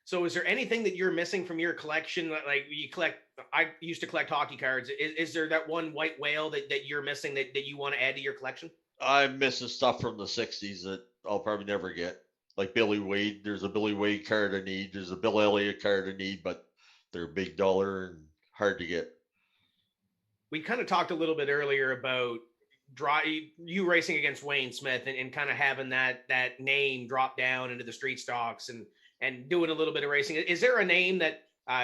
So is there anything that you're missing from your collection? Like you collect, I used to collect hockey cards. Is there that one white whale that you're missing that you want to add to your collection? I'm missing stuff from the 60s that I'll probably never get. Like Billy Wade, there's a Billy Wade card I need. There's a Bill Elliott card I need, but they're $big and hard to get. We kind of talked a little bit earlier about you racing against Wayne Smith and kind of having that name drop down into the street stocks and doing a little bit of racing. Is there a name that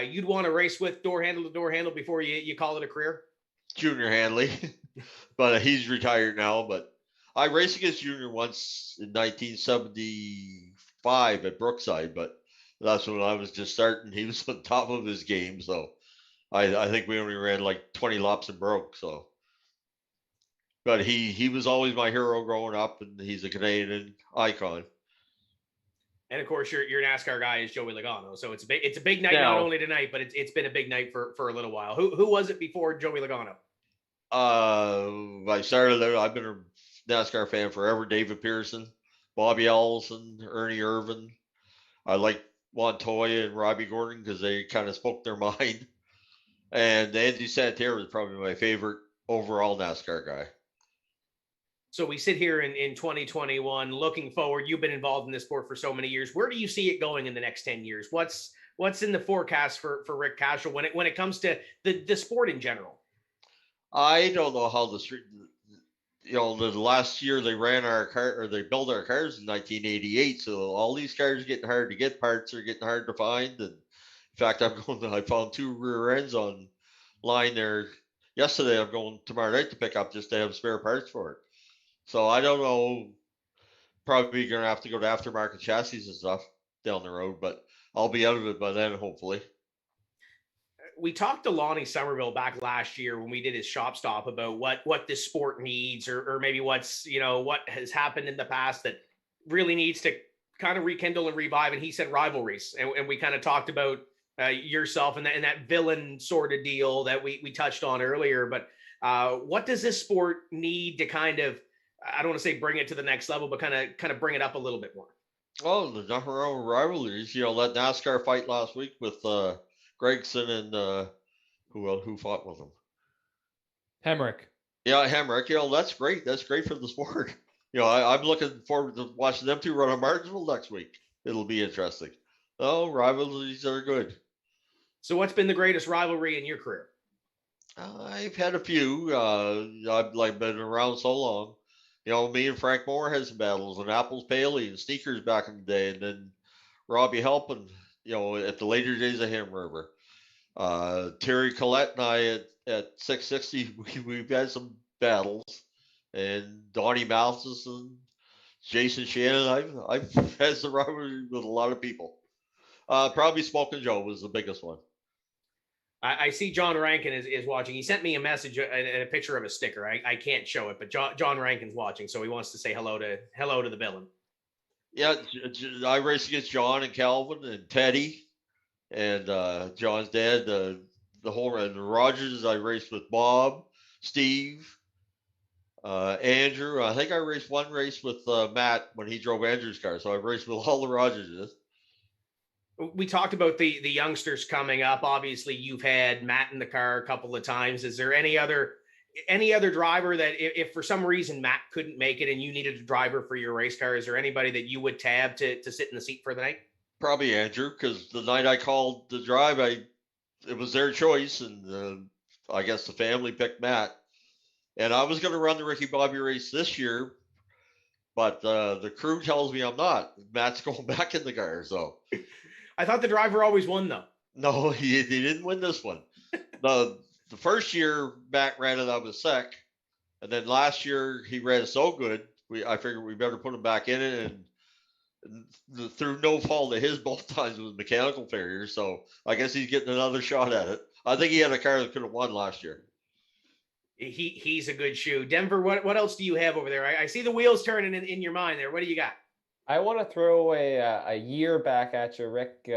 you'd want to race with door handle to door handle before you call it a career? Junior Hanley, but he's retired now, but I raced against Junior once in 1975 at Brookside, but that's when I was just starting. He was on top of his game, so I think we only ran like 20 laps and broke. So, but he was always my hero growing up, and he's a Canadian icon. And of course, your NASCAR guy is Joey Logano, so it's a big night not only tonight, but it's been a big night for a little while. Who was it before Joey Logano? I started there. I've been a NASCAR fan forever. David Pearson, Bobby Allison, Ernie Irvin. I like Montoya and Robbie Gordon because they kind of spoke their mind. And Andy Santerre was probably my favorite overall NASCAR guy. So we sit here in 2021 looking forward. You've been involved in this sport for so many years. Where do you see it going in the next 10 years? What's in the forecast for Rick Cashol when it comes to the sport in general? I don't know how the last year they ran our car or they built our cars in 1988. So all these cars are getting hard to get, parts are getting hard to find. And in fact, I found 2 rear ends online there yesterday. I'm going tomorrow night to pick up just to have spare parts for it. So I don't know, probably going to have to go to aftermarket chassis and stuff down the road, but I'll be out of it by then, hopefully. We talked to Lonnie Somerville back last year when we did his shop stop about what this sport needs, or maybe what has happened in the past that really needs to kind of rekindle and revive. And he said rivalries. And we kind of talked about yourself and that villain sort of deal that we touched on earlier. But what does this sport need to kind of, I don't want to say bring it to the next level, but kind of bring it up a little bit more? Oh, there's nothing wrong with rivalries. That NASCAR fight last week with Gregson and who fought with him? Hemrick. Yeah, Hemrick. That's great. That's great for the sport. I'm looking forward to watching them 2 run on Martinsville next week. It'll be interesting. Oh, rivalries are good. So what's been the greatest rivalry in your career? I've had a few. I've been around so long. Me and Frank Moore had some battles and Apples Paley and Sneakers back in the day, and then Robbie helping, at the later days of Ham River. Terry Collette and I at 660, we've had some battles, and Donnie Malthus and Jason Shannon. I've had some rivalry with a lot of people. Probably Smoking Joe was the biggest one. I see John Rankin is watching. He sent me a message and a picture of a sticker. I can't show it, but John Rankin's watching, so he wants to say hello to the villain. Yeah, I raced against John and Calvin and Teddy and John's dad. The whole and Rogers. I raced with Bob, Steve, Andrew. I think I raced one race with Matt when he drove Andrew's car. So I raced with all the Rogerses. We talked about the youngsters coming up. Obviously, you've had Matt in the car a couple of times. Is there any other driver that if for some reason Matt couldn't make it and you needed a driver for your race car, is there anybody that you would tab to sit in the seat for the night? Probably Andrew, because the night I called the drive, it was their choice, and I guess the family picked Matt. And I was going to run the Ricky Bobby race this year, but the crew tells me I'm not. Matt's going back in the car, so. I thought the driver always won, though. No, he didn't win this one. The first year, Matt ran it out of sec, and then last year he ran so good, I figured we better put him back in it, and through no fault of his, both times was mechanical failure. So I guess he's getting another shot at it. I think he had a car that could have won last year. He's a good shoe. Denver, what else do you have over there? I see the wheels turning in your mind there. What do you got? I want to throw a year back at you, Rick.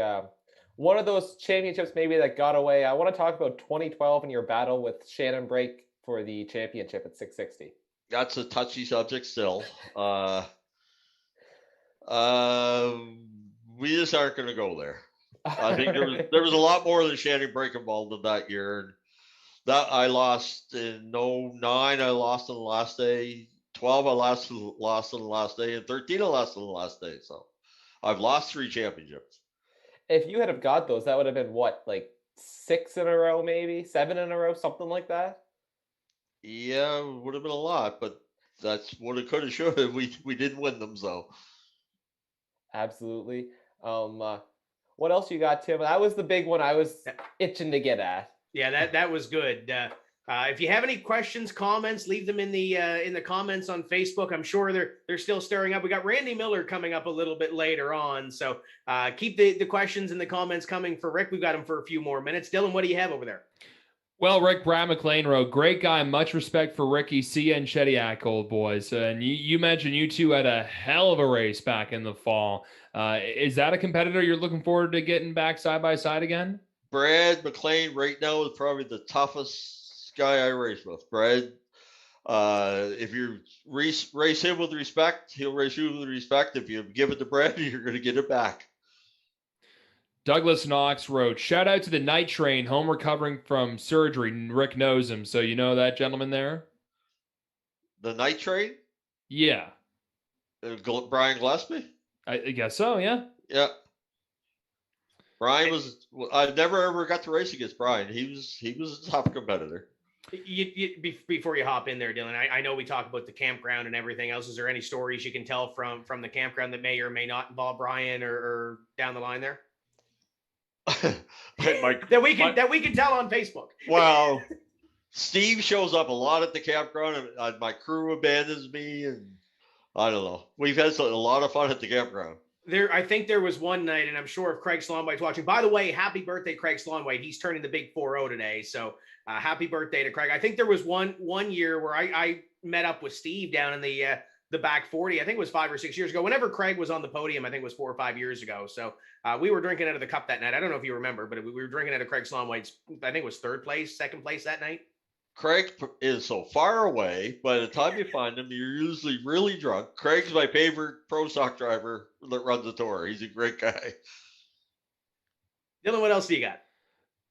One of those championships maybe that got away. I want to talk about 2012 and your battle with Shannon Brake for the championship at 660. That's a touchy subject still. We just aren't going to go there. I think there was a lot more than Shannon Brake involved in that year. And that I lost in 09. I lost on the last day. 12, I lost on the last day, and 13, I lost on the last day. So I've lost 3 championships. If you had have got those, that would have been what, like 6 in a row, maybe 7 in a row, something like that. Yeah, it would have been a lot, but that's what it could have, should have. We didn't win them, so. Absolutely. What else you got, Tim? That was the big one I was itching to get at. Yeah, that was good. If you have any questions, comments, leave them in the comments on Facebook. I'm sure they're still stirring up. We got Randy Millar coming up a little bit later on, so keep the questions and the comments coming for Rick. We've got him for a few more minutes. Dylan, what do you have over there? Well, Rick, Brad McLean wrote, great guy, much respect for Ricky, see and Shediac, old boys. And you mentioned you two had a hell of a race back in the fall. Is that a competitor you're looking forward to getting back side by side again? Brad McLean right now is probably the toughest guy I race with. Brad, if you race him with respect, he'll race you with respect. If you give it to Brad, you're going to get it back. Douglas Knox wrote, shout out to the night train, home recovering from surgery. Rick knows him. So you know that gentleman there? The night train? Yeah. Brian Gillespie? I guess so, yeah. Yeah. Brian was. I never ever got to race against Brian. He was a tough competitor. Before you hop in there, Dylan, I know we talk about the campground and everything else. Is there any stories you can tell from the campground that may or may not involve Brian or down the line there? that we can tell on Facebook. Well, Steve shows up a lot at the campground, and my crew abandons me, and I don't know. We've had a lot of fun at the campground. I think there was one night, and I'm sure if Craig Slonwhite's watching. By the way, happy birthday, Craig Slonwhite. He's turning the big 4-0 today, so happy birthday to Craig. I think there was one year where I met up with Steve down in the back 40. I think it was 5 or 6 years ago. Whenever Craig was on the podium, I think it was 4 or 5 years ago. So we were drinking out of the cup that night. I don't know if you remember, but we were drinking out of Craig Slonwhite's. I think it was second place that night. Craig is so far away. By the time you find him, you're usually really drunk. Craig's my favorite pro stock driver that runs the tour. He's a great guy. Dylan, what else do you got?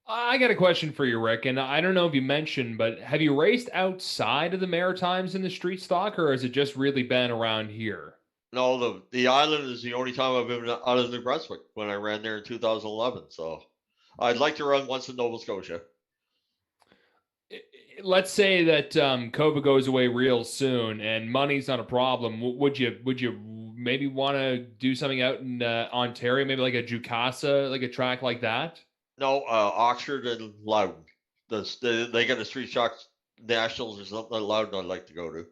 I got a question for you, Rick, and I don't know if you mentioned, but have you raced outside of the Maritimes in the street stock, or has it just really been around here? No, the island is the only time I've been out of New Brunswick, when I ran there in 2011. So I'd like to run once in Nova Scotia. Let's say that COVID goes away real soon and money's not a problem. Would you maybe want to do something out in Ontario, maybe like a Jukasa, like a track like that? No, Oxford and Loudon. They got a street stock nationals or something at Loudon I'd like to go to.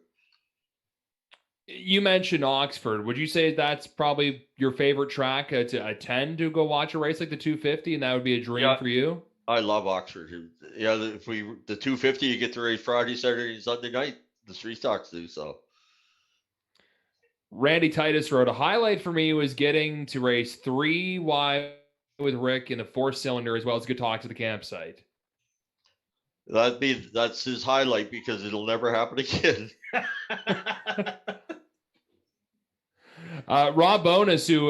You mentioned Oxford. Would you say that's probably your favorite track to attend to go watch a race like the 250, and that would be a dream for you? I love Oxford. Yeah, the 250, you get to race Friday, Saturday, and Sunday night. The street stocks do so. Randy Titus wrote, a highlight for me was getting to race 3 wide with Rick in the 4-cylinder, as well as a good talk to the campsite. That's his highlight, because it'll never happen again. Rob Bonus, who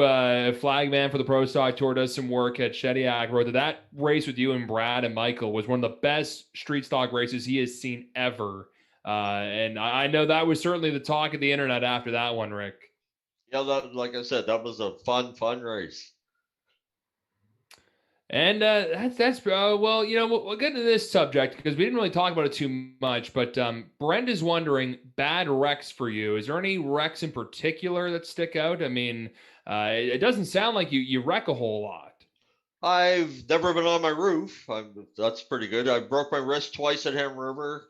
flagman for the Pro Stock Tour, does some work at Shediac, wrote that race with you and Brad and Michael was one of the best street stock races he has seen ever. And I know that was certainly the talk of the internet after that one, Rick. Yeah, like I said, that was a fun race. And that's well, you know, we'll get into this subject because we didn't really talk about it too much. But Brenda's wondering, bad wrecks for you. Is there any wrecks in particular that stick out? I mean, it doesn't sound like you wreck a whole lot. I've never been on my roof. That's pretty good. I broke my wrist twice at Ham River,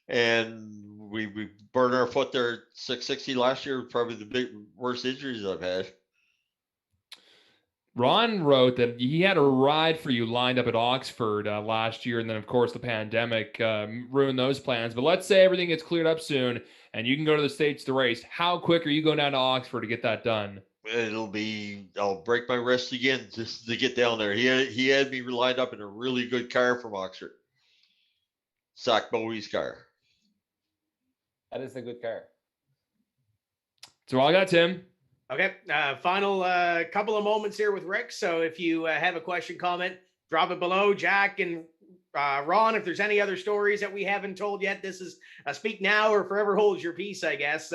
and we burned our foot there at 660 last year. Probably the worst injuries I've had. Ron wrote that he had a ride for you lined up at Oxford last year, and then, of course, the pandemic ruined those plans. But let's say everything gets cleared up soon, and you can go to the States to race. How quick are you going down to Oxford to get that done? I'll break my wrist again just to get down there. He had me lined up in a really good car from Oxford. Zach Bowie's car. That is a good car. So all I got, Tim. Okay, final couple of moments here with Rick. So if you have a question, comment, drop it below. Jack and Ron, if there's any other stories that we haven't told yet, this is speak now or forever hold your peace, I guess.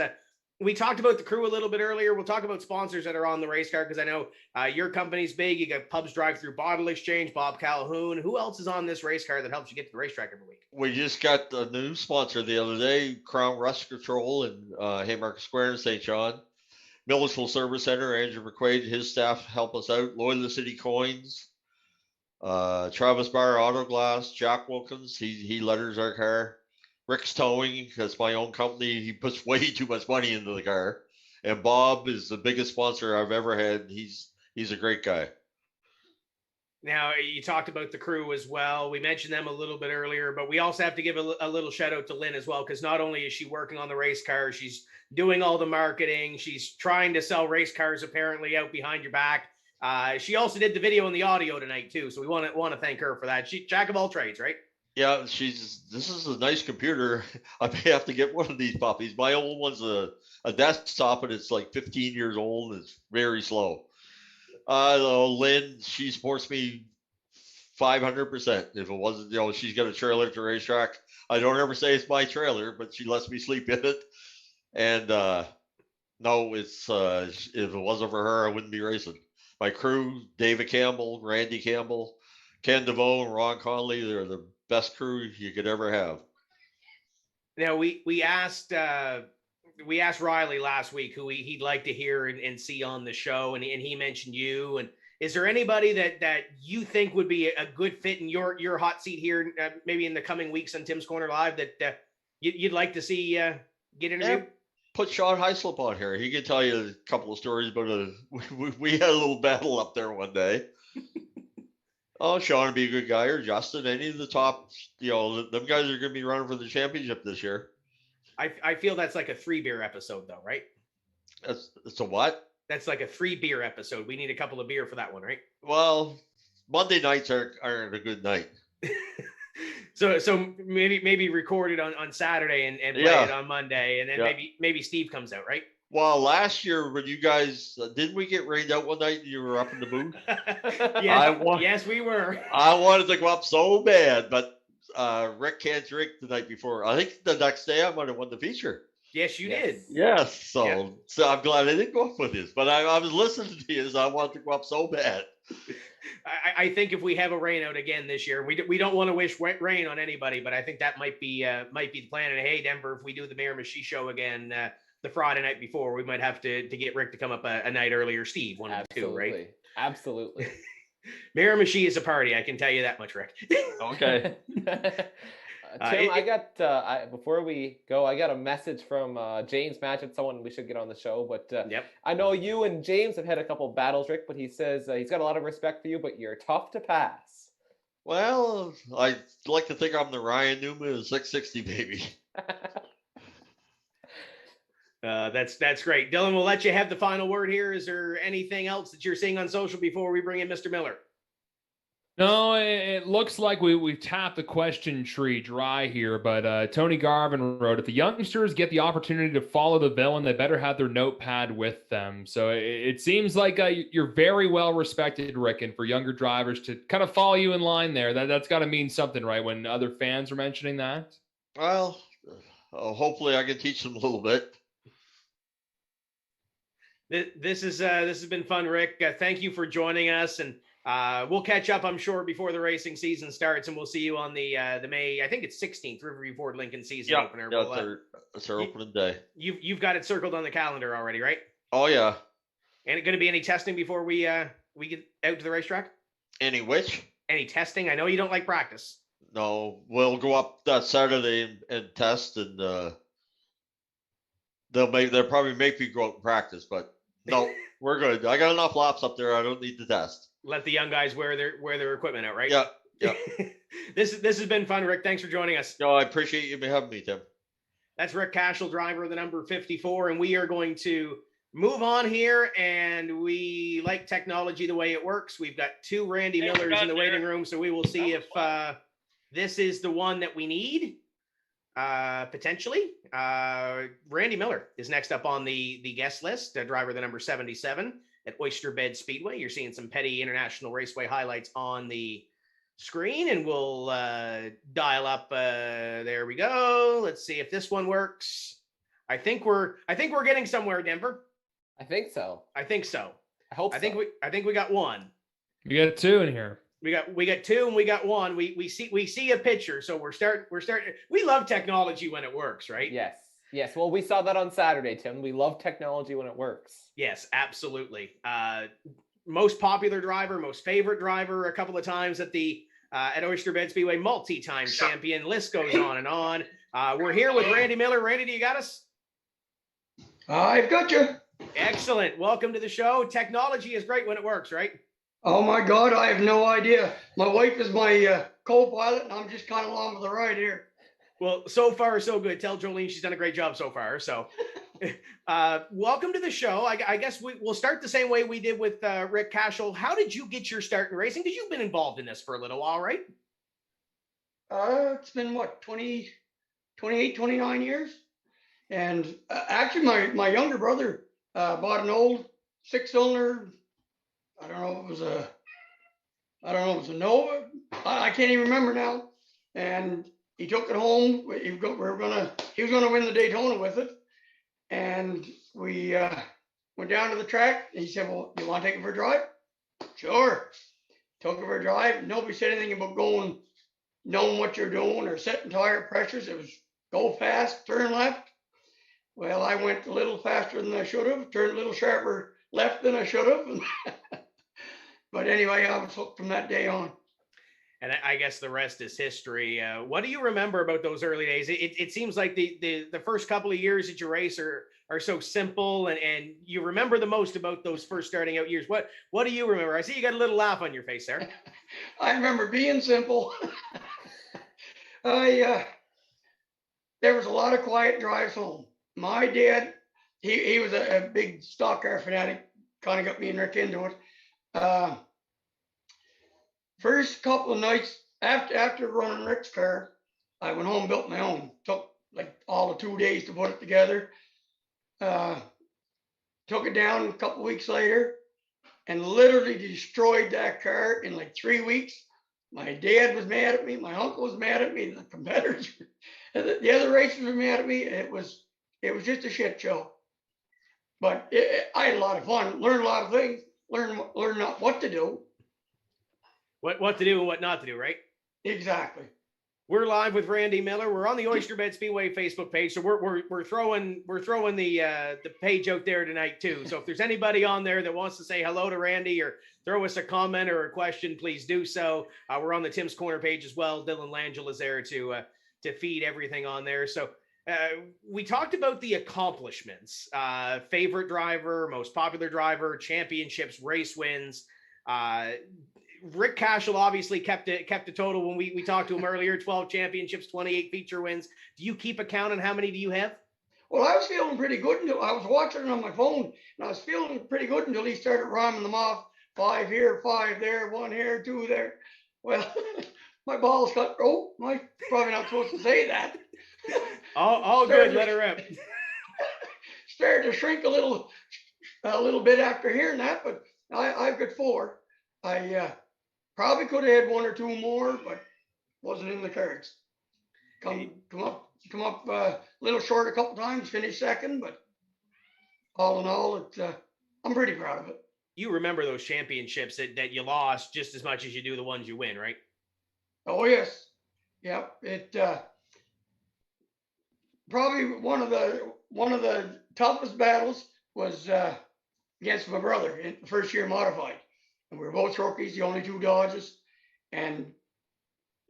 We talked about the crew a little bit earlier. We'll talk about sponsors that are on the race car, because I know your company's big. You got Pubs Drive Through Bottle Exchange, Bob Calhoun. Who else is on this race car that helps you get to the racetrack every week? We just got a new sponsor the other day, Crown Rust Control in Haymarket Square in St. John. Millar Service Center, Andrew McQuaid, his staff help us out. Loyalist City Coins, Travis Barr Auto Glass, Jack Wilkins, he letters our car. Rick's Towing, that's my own company. He puts way too much money into the car. And Bob is the biggest sponsor I've ever had. He's a great guy. Now, you talked about the crew as well. We mentioned them a little bit earlier, but we also have to give a little shout out to Lynn as well, because not only is she working on the race car, she's doing all the marketing. She's trying to sell race cars apparently out behind your back. She also did the video and the audio tonight too, so we want to thank her for that. She jack of all trades, right? Yeah, this is a nice computer. I may have to get one of these puppies. My old one's a desktop, and it's like 15 years old, and it's very slow. Lynn, she supports me 500%. If it wasn't, she's got a trailer at the racetrack. I don't ever say it's my trailer, but she lets me sleep in it. And no, it's if it wasn't for her, I wouldn't be racing. My crew, David Campbell, Randy Campbell, Ken DeVoe, and Ron Conley, they're the best crew you could ever have. Now we asked Riley last week who he'd like to hear and see on the show, and he mentioned you. And is there anybody that you think would be a good fit in your hot seat here, maybe in the coming weeks on Tim's Corner Live, that you'd like to see get interviewed? Yeah, put Sean Heislip on here. He can tell you a couple of stories about we had a little battle up there one day. Oh, Sean would be a good guy, or Justin, any of the top, them guys are going to be running for the championship this year. I feel that's like a 3-beer episode, though, right? It's a what? That's like a 3-beer episode. We need a couple of beer for that one, right? Well, Monday nights aren't a good night. So maybe record it on Saturday and play it on Monday, and then maybe Steve comes out, right? Well, last year when you guys didn't we get rained out one night and you were up in the booth? Yes, we were. I wanted to go up so bad, but Rick can't drink the night before. I think the next day I might have won the feature. Yes, you did. Yes, so I'm glad I didn't go up with this, but I was listening to you, so I wanted to go up so bad. I think if we have a rain out again this year, we don't want to wish rain on anybody, but I think that might be the plan. And hey, Denver, if we do the Miramichi show again the Friday night before, we might have to get Rick to come up a night earlier. Steve, one of the two, right? Absolutely. Miramichi is a party. I can tell you that much, Rick. Okay. Tim, I got before we go, I got a message from James Matchett, someone we should get on the show. But I know you and James have had a couple of battles, Rick. But he says he's got a lot of respect for you, but you're tough to pass. Well, I like to think I'm the Ryan Newman of 660, baby. That's great. Dylan, we'll let you have the final word here. Is there anything else that you're seeing on social before we bring in Mr. Millar? No, it looks like we've tapped the question tree dry here, but Tony Garvin wrote, if the youngsters get the opportunity to follow the villain, they better have their notepad with them. So it seems like you're very well respected, Rick, and for younger drivers to kind of follow you in line there, that's got to mean something, right, when other fans are mentioning that? Well, hopefully I can teach them a little bit. This has been fun, Rick. Thank you for joining us, and we'll catch up, I'm sure, before the racing season starts, and we'll see you on the May, I think it's 16th, Riverview Ford Lincoln season opener. Yeah, it's our opening day. You've got it circled on the calendar already, right? Oh yeah. And going to be any testing before we get out to the racetrack? Any which? Any testing? I know you don't like practice. No, we'll go up that Saturday and test, and they'll probably make me go out and practice, but no, we're good. I got enough laps up there. I don't need to test. Let the young guys wear their equipment out, right? Yeah. This has been fun, Rick. Thanks for joining us. No, I appreciate you having me, Tim. That's Rick Cashol, driver of the number 54, and we are going to move on here. And we like technology the way it works. We've got 2 Randy Millars in the waiting room, so we will see if this is the one that we need. Potentially. Randy Millar is next up on the guest list, driver of the number 77 at Oyster Bed Speedway. You're seeing some Petty International Raceway highlights on the screen, and we'll dial up. There we go. Let's see if this one works. I think we're getting somewhere, Denver. I think so. I hope. I think we got one. We got 2 in here. We got 2 and we got 1. We see a picture, so we're starting. We love technology when it works, right? Yes. Well, we saw that on Saturday, Tim. We love technology when it works. Yes, absolutely. Most popular driver, most favorite driver, a couple of times at Oyster Bed Speedway, multi-time champion. List goes on and on. We're here with Randy Millar. Randy, do you got us? I've got you. Excellent. Welcome to the show. Technology is great when it works, right? Oh my God, I have no idea. My wife is my co-pilot, and I'm just kind of along for the ride here. Well, so far so good. Tell Jolene she's done a great job so far. So, welcome to the show. I guess we'll start the same way we did with Rick Cashol. How did you get your start in racing? Because you've been involved in this for a little while, right? It's been what, 28, 29 years? And actually, my younger brother bought an old 6-cylinder I don't know, it was a Nova. I can't even remember now. And he took it home. He was gonna win the Daytona with it. And we went down to the track. And he said, "Well, you want to take it for a drive?" Sure. Took it for a drive. Nobody said anything about knowing what you're doing or setting tire pressures. It was go fast, turn left. Well, I went a little faster than I should have, turned a little sharper left than I should have. But anyway, I was hooked from that day on. And I guess the rest is history. What do you remember about those early days? It seems like the first couple of years that you race are so simple, and you remember the most about those first starting out years. What do you remember? I see you got a little laugh on your face there. I remember being simple. There was a lot of quiet drives home. My dad, he was a big stock car fanatic, kind of got me and Rick into it. First couple of nights after running Rick's car, I went home and built my own. Took like all of 2 days to put it together. Took it down a couple of weeks later and literally destroyed that car in like 3 weeks. My dad was mad at me. My uncle was mad at me. The competitors, the other racers were mad at me. It was just a shit show. But I had a lot of fun. Learned a lot of things. Learn what to do. What to do and what not to do, right? Exactly. We're live with Randy Millar. We're on the Oyster Bed Speedway Facebook page, so we're throwing the page out there tonight too. So if there's anybody on there that wants to say hello to Randy or throw us a comment or a question, please do so. We're on the Tim's Corner page as well. Dylan Langell is there to feed everything on there. So we talked about the accomplishments: favorite driver, most popular driver, championships, race wins. Rick Cashol obviously kept a total when we talked to him earlier, 12 championships, 28 feature wins. Do you keep a count on how many do you have? Well, I was feeling pretty good until I was watching it on my phone, and I was feeling pretty good until he started rhyming them off. 5 here, 5 there, 1 here, 2 there. Well, my balls got, I'm probably not supposed to say that. All good, let her rip. Started to shrink a little bit after hearing that, but I've got 4. I probably could have had 1 or 2 more, but wasn't in the cards. Come up a little short a couple times, finished second, but all in all, I'm pretty proud of it. You remember those championships that you lost just as much as you do the ones you win, right? Oh yes, yep. It probably one of the toughest battles was against my brother in the first year modified. And we were both rookies, the only 2 Dodges. And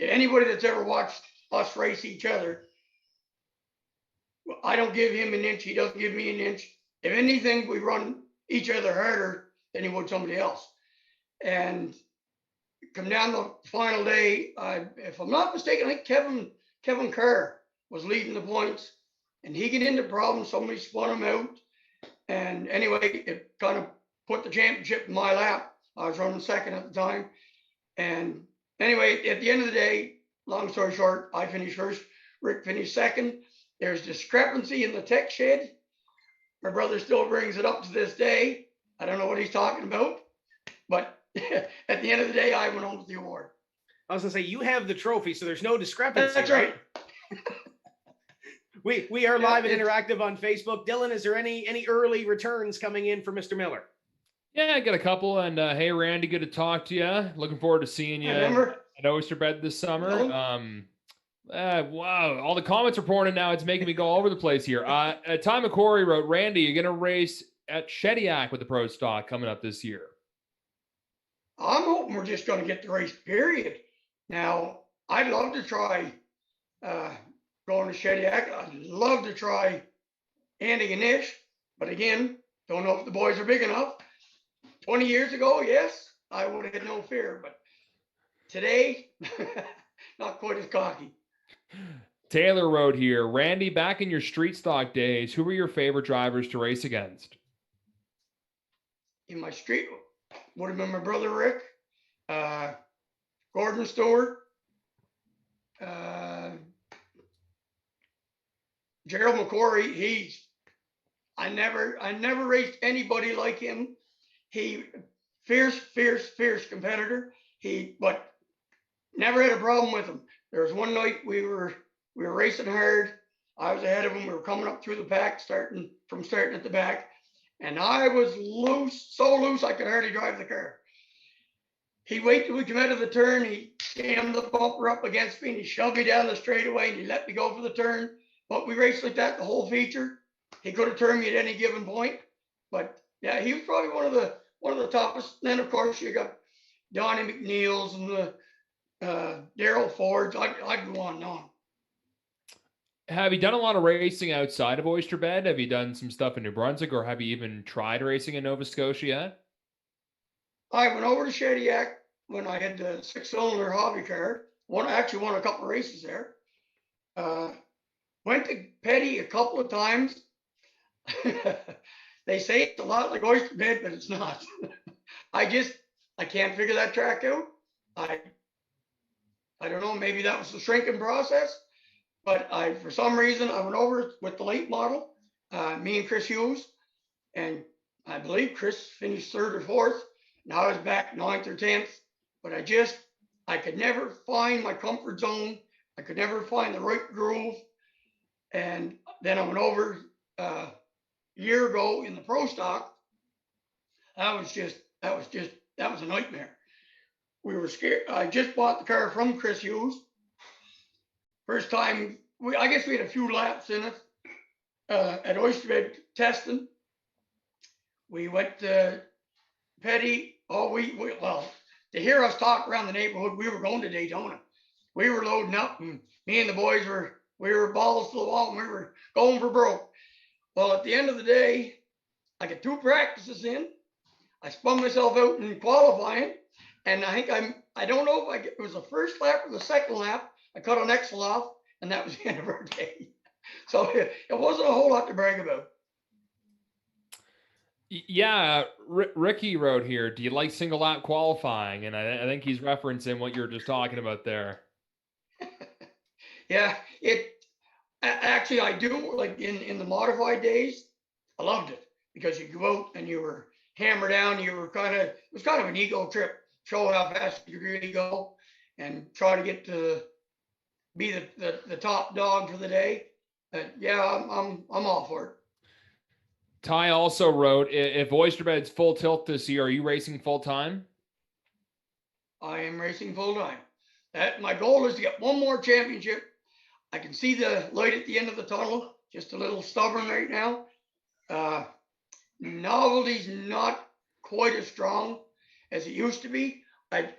anybody that's ever watched us race each other, I don't give him an inch, he doesn't give me an inch. If anything, we run each other harder than he would somebody else. And come down the final day, if I'm not mistaken, I think Kevin Kerr was leading the points. And he get into problems, somebody spun him out. And anyway, it kind of put the championship in my lap. I was running second at the time. And anyway, at the end of the day, long story short, I finished first. Rick finished second. There's discrepancy in the tech shed. My brother still brings it up to this day. I don't know what he's talking about. But at the end of the day, I went home with the award. I was going to say, you have the trophy, so there's no discrepancy. That's right. We are live and interactive on Facebook. Dylan, is there any early returns coming in for Mr. Miller? Yeah, I got a couple. And hey, Randy, good to talk to you. Looking forward to seeing you at Oyster Bed this summer. Wow, all the comments are pouring in now. It's making me go all over the place here. Ty McCory wrote, Randy, you're going to race at Shediac with the Pro Stock coming up this year. I'm hoping we're just going to get the race, period. Now, I'd love to try going to Shediac. I'd love to try Andy and Ish, but again, don't know if the boys are big enough. 20 years ago, yes, I would have had no fear, but today, not quite as cocky. Taylor wrote here, Randy, back in your street stock days, who were your favorite drivers to race against? In my street, would have been my brother Rick, Gordon Stewart, Gerald McCory. I never raced anybody like him. He fierce competitor. But never had a problem with him. There was one night we were racing hard. I was ahead of him. We were coming up through the pack, starting at the back, and I was loose, so loose I could hardly drive the car. He waited till we came out of the turn. He jammed the bumper up against me and he shoved me down the straightaway and he let me go for the turn. But we raced like that the whole feature. He could have turned me at any given point. But yeah, he was probably one of the toughest. And then of course you got Donnie McNeil's and the Daryl Fords. I'd go on and on. Have you done a lot of racing outside of Oyster Bed? Have you done some stuff in New Brunswick, or have you even tried racing in Nova Scotia yet? I went over to Shediac when I had the 6-cylinder hobby car. Actually won a couple of races there. Went to Petty a couple of times. They say it's a lot like Oyster Bed, but it's not. I can't figure that track out. I don't know, maybe that was the shrinking process, but for some reason, I went over with the late model, me and Chris Hughes, and I believe Chris finished 3rd or 4th. Now I was back 9th or 10th, but I could never find my comfort zone. I could never find the right groove. And then I went over a year ago in the Pro Stock. That was a nightmare. We were scared. I just bought the car from Chris Hughes. First time, I guess we had a few laps in it at Oyster Bed testing. We went to Petty. Well, to hear us talk around the neighborhood, we were going to Daytona. We were loading up, and me and the boys we were balls to the wall, and we were going for broke. Well, at the end of the day, I got 2 practices in. I spun myself out in qualifying, and I think I don't know if it was the first lap or the second lap. I cut an axle off, and that was the end of our day. So it wasn't a whole lot to brag about. Yeah, Ricky wrote here, do you like single lap qualifying? And I think he's referencing what you were just talking about there. Yeah, actually I do. Like in the modified days, I loved it because you go out and you were hammered down. It was kind of an ego trip, show how fast you really go and try to get to be the top dog for the day. Yeah, I'm all for it. Ty also wrote, if Oyster Bed's full tilt this year, are you racing full time? I am racing full time. My goal is to get one more championship. I can see the light at the end of the tunnel. Just a little stubborn right now. Novelty's not quite as strong as it used to be. I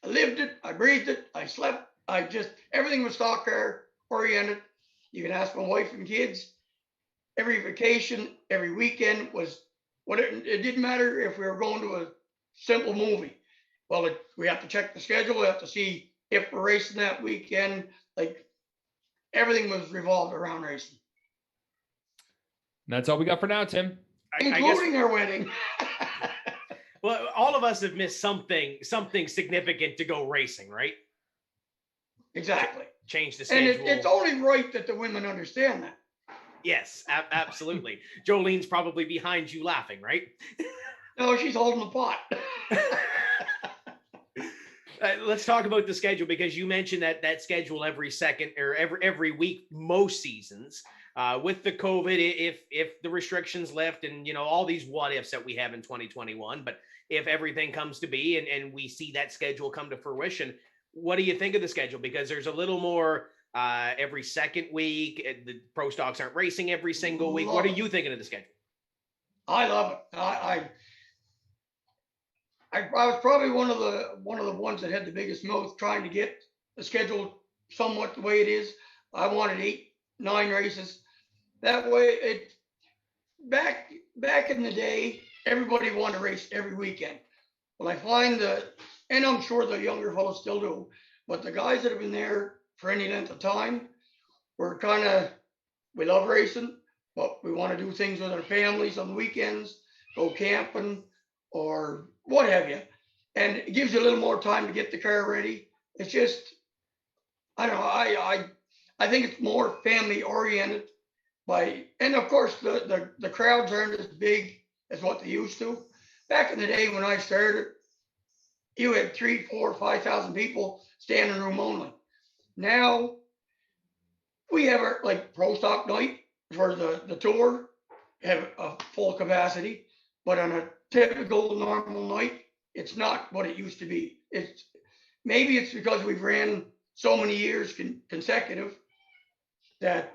lived it. I breathed it. I slept. Everything was stock car oriented. You can ask my wife and kids. Every vacation, every weekend it didn't matter if we were going to a simple movie. Well, we have to check the schedule. We have to see if we're racing that weekend. Like everything was revolved around racing. That's all we got for now, Tim. Including our wedding. Well, all of us have missed something significant to go racing, right? Exactly. Change the schedule. And it's only right that the women understand that. Yes, absolutely. Jolene's probably behind you laughing, right? No, she's holding the pot. Let's talk about the schedule, because you mentioned that schedule every second or every week, most seasons. With the COVID, if the restrictions lift and, all these what ifs that we have in 2021, but if everything comes to be and we see that schedule come to fruition, what do you think of the schedule? Because there's a little more every second week. The pro stocks aren't racing every single week. What are you thinking of the schedule? I love it. I was probably one of the ones that had the biggest mouth trying to get the schedule somewhat the way it is. I wanted 8-9 races. That way, back in the day, everybody wanted to race every weekend. Well, I find and I'm sure the younger fellows still do, but the guys that have been there for any length of time, we love racing, but we want to do things with our families on the weekends, go camping or what have you. And it gives you a little more time to get the car ready. It's just, I don't know, I think it's more family oriented and of course the crowds aren't as big as what they used to, back in the day when I started, you had 3, 4, 5,000 people standing room only. Now we have our like pro stock night for the tour, have a full capacity, but on a typical normal night, it's not what it used to be. Maybe it's because we've ran so many years consecutive that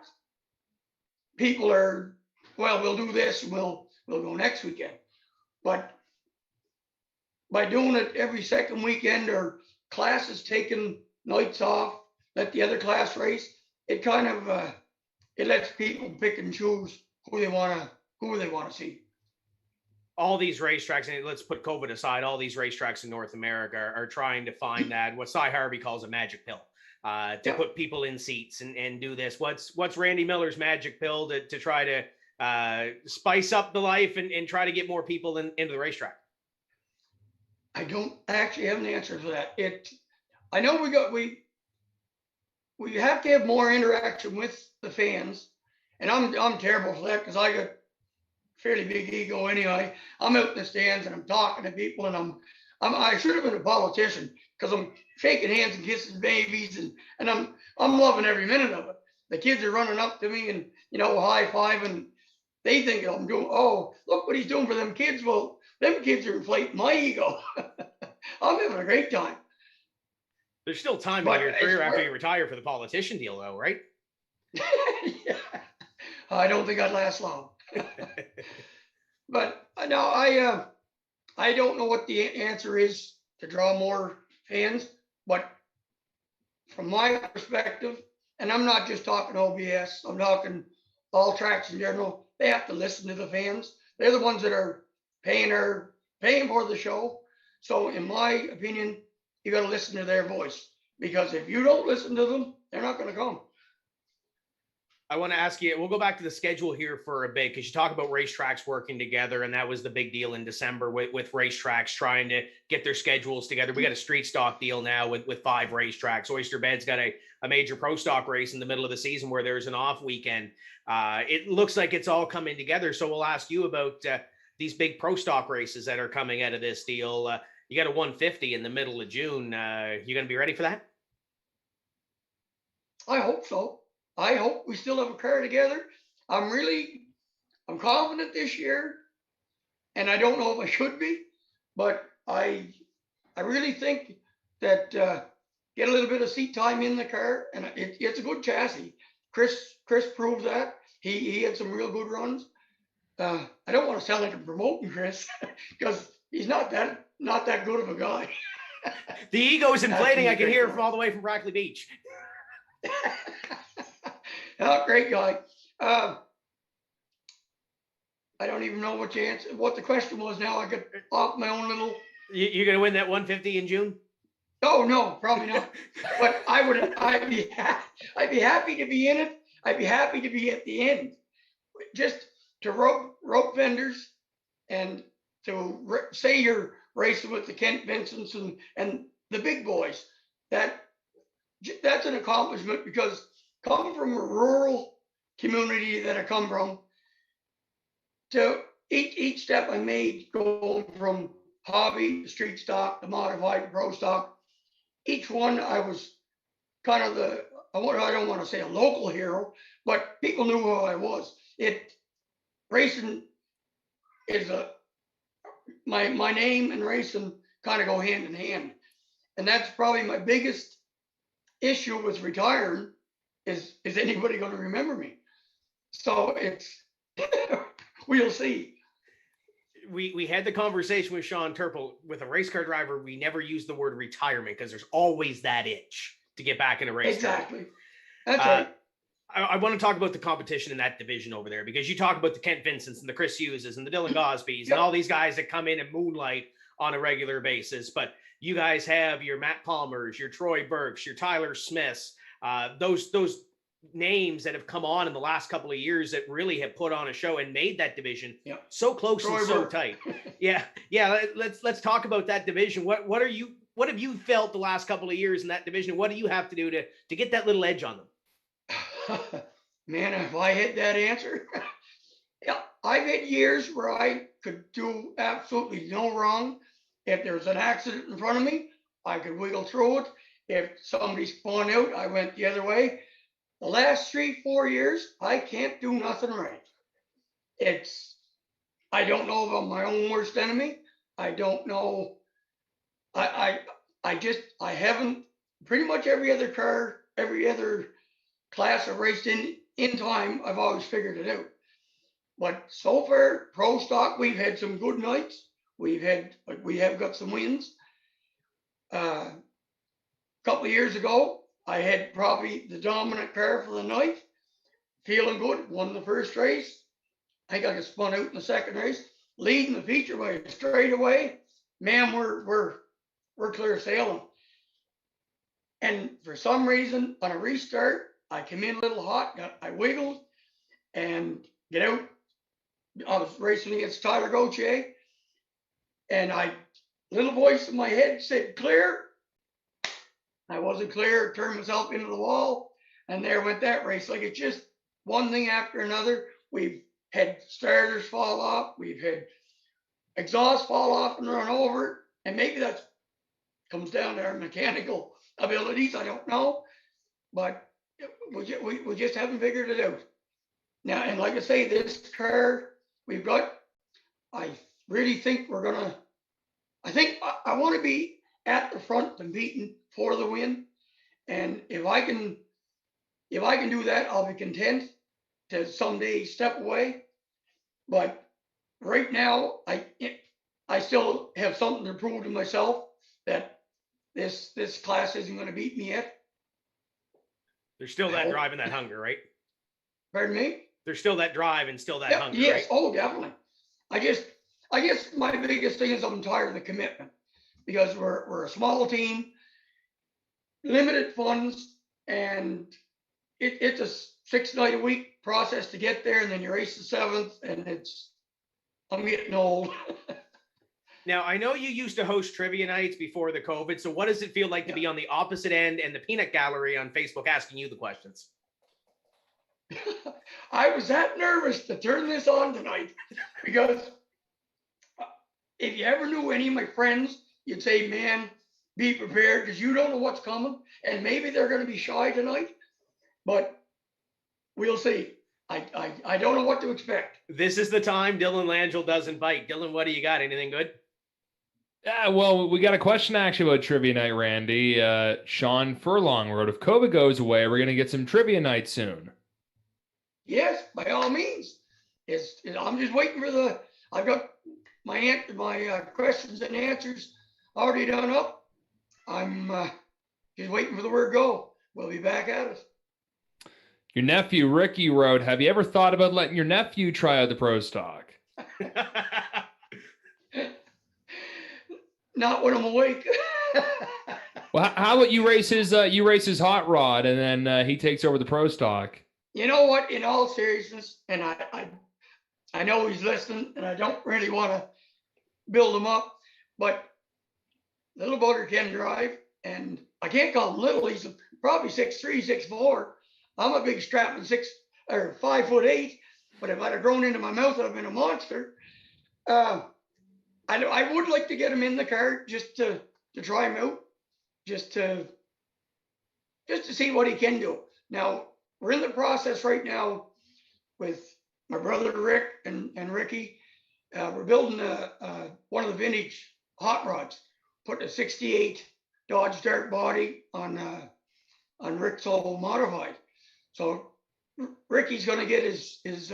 people are, well, we'll do this, we'll go next weekend. But by doing it every second weekend or classes taking nights off, let the other class race, it kind of it lets people pick and choose who they want to see. All these racetracks, and let's put COVID aside, all these racetracks in North America are trying to find that, what Cy Harvey calls a magic pill, to put people in seats and do this. What's Randy Millar's magic pill to try to spice up the life and try to get more people into the racetrack? I don't actually have an answer for that. I know we have to have more interaction with the fans, and I'm terrible for that because I got fairly big ego anyway. I'm out in the stands and I'm talking to people, and I should have been a politician because I'm shaking hands and kissing babies, and I'm loving every minute of it. The kids are running up to me and high fiving. They think I'm doing, oh, look what he's doing for them kids. Well, them kids are inflating my ego. I'm having a great time. There's still time in your career after you retire for the politician deal, though, right? Yeah. I don't think I'd last long. But no, I don't know what the answer is to draw more fans, but from my perspective, and I'm not just talking OBS, I'm talking all tracks in general, they have to listen to the fans. They're the ones that are paying for the show. So in my opinion, you got to listen to their voice, because if you don't listen to them, they're not going to come. I want to ask you, we'll go back to the schedule here for a bit, because you talk about racetracks working together, and that was the big deal in December with racetracks trying to get their schedules together. We got a street stock deal now with 5 racetracks. Oyster Bed's got a major pro stock race in the middle of the season where there's an off weekend. It looks like it's all coming together. So we'll ask you about these big pro stock races that are coming out of this deal. You got a 150 in the middle of June. You going to be ready for that? I hope so. I hope we still have a car together. I'm confident this year, and I don't know if I should be, but I really think that get a little bit of seat time in the car, and it's a good chassis. Chris proved that. He had some real good runs. I don't want to sound like I'm promoting Chris because he's not that good of a guy. The ego is inflating. I can hear it from all the way from Brackley Beach. Oh, great guy. I don't even know what the question was now. I got off my own little. You're going to win that 150 in June? Oh, no, probably not. But I'd be happy to be in it. I'd be happy to be at the end. Just to rope vendors and to say you're racing with the Kent Vincents and the big boys. That's an accomplishment, because coming from a rural community that I come from, to each step I made, going from hobby to street stock to modified to pro stock, each one I was kind of I don't want to say a local hero, but people knew who I was. Racing is my name and racing kind of go hand in hand, and that's probably my biggest issue with retiring. Is anybody going to remember me? So we'll see. We had the conversation with Sean Turple. With a race car driver, we never use the word retirement because there's always that itch to get back in a race car. Exactly. That's right. I want to talk about the competition in that division over there, because you talk about the Kent Vincents and the Chris Hugheses and the Dylan Gosbys and all these guys that come in and moonlight on a regular basis. But you guys have your Matt Palmers, your Troy Burks, your Tyler Smiths, those names that have come on in the last couple of years that really have put on a show and made that division so close Troy and so Burke. Tight. Yeah. Let's talk about that division. What have you felt the last couple of years in that division? What do you have to do to get that little edge on them? Man, if I hit that answer, Yeah, I've had years where I could do absolutely no wrong. If there's an accident in front of me, I could wiggle through it. If somebody spun out, I went the other way. The last 3-4 years, I can't do nothing right. I don't know if I'm my own worst enemy. I don't know. I haven't, pretty much every other car, every other class I've raced in time, I've always figured it out. But so far, pro stock, we've had some good nights. We have got some wins. A couple of years ago, I had probably the dominant car for the night, feeling good. Won the first race. I think I got spun out in the second race, leading the feature by a straightaway. Man, we're clear sailing. And for some reason, on a restart, I came in a little hot. I wiggled and get out. I was racing against Tyler Gauthier, and little voice in my head said, clear. I wasn't clear, turned myself into the wall, and there went that race. Like, it's just one thing after another. We've had starters fall off, we've had exhaust fall off and run over, and maybe that comes down to our mechanical abilities, I don't know, but we just haven't figured it out. Now, and like I say, this car we've got, I really think I want to be at the front competing for the win. And if I can do that, I'll be content to someday step away. But right now, I still have something to prove to myself that this class isn't going to beat me yet. There's still that drive and that hunger, right? Pardon me? There's still that drive and still that hunger, yes, right? Oh, definitely. I guess my biggest thing is I'm tired of the commitment, because we're a small team, limited funds, and it's a 6-night-a-week process to get there, and then you race the 7th, and I'm getting old. Now, I know you used to host trivia nights before the COVID, so what does it feel like to be on the opposite end and the peanut gallery on Facebook asking you the questions? I was that nervous to turn this on tonight, because if you ever knew any of my friends, you'd say, man, be prepared, because you don't know what's coming, and maybe they're going to be shy tonight, but we'll see. I don't know what to expect. This is the time Dylan Langell doesn't bite. Dylan, what do you got? Anything good? Yeah, well, we got a question actually about trivia night, Randy. Sean Furlong wrote, if COVID goes away, we're going to get some trivia night soon. Yes, by all means. I'm just waiting for I've got my questions and answers already done up. I'm just waiting for the word go. We'll be back at it. Your nephew, Ricky, wrote, have you ever thought about letting your nephew try out the Pro Stock? Not when I'm awake. Well, how about you race his hot rod, and then he takes over the Pro Stock? You know what? In all seriousness, and I know he's listening, and I don't really want to build him up, but little bugger can drive, and I can't call him little. He's probably 6'3", 6'4". I'm a big strapping 5'8", but if I'd have grown into my mouth, I'd have been a monster. I would like to get him in the car just to try him out, just to see what he can do. Now, we're in the process right now with my brother Rick and Ricky. We're building one of the vintage hot rods, putting a 68 Dodge Dart body on Rick's old modified. So Ricky's going to get his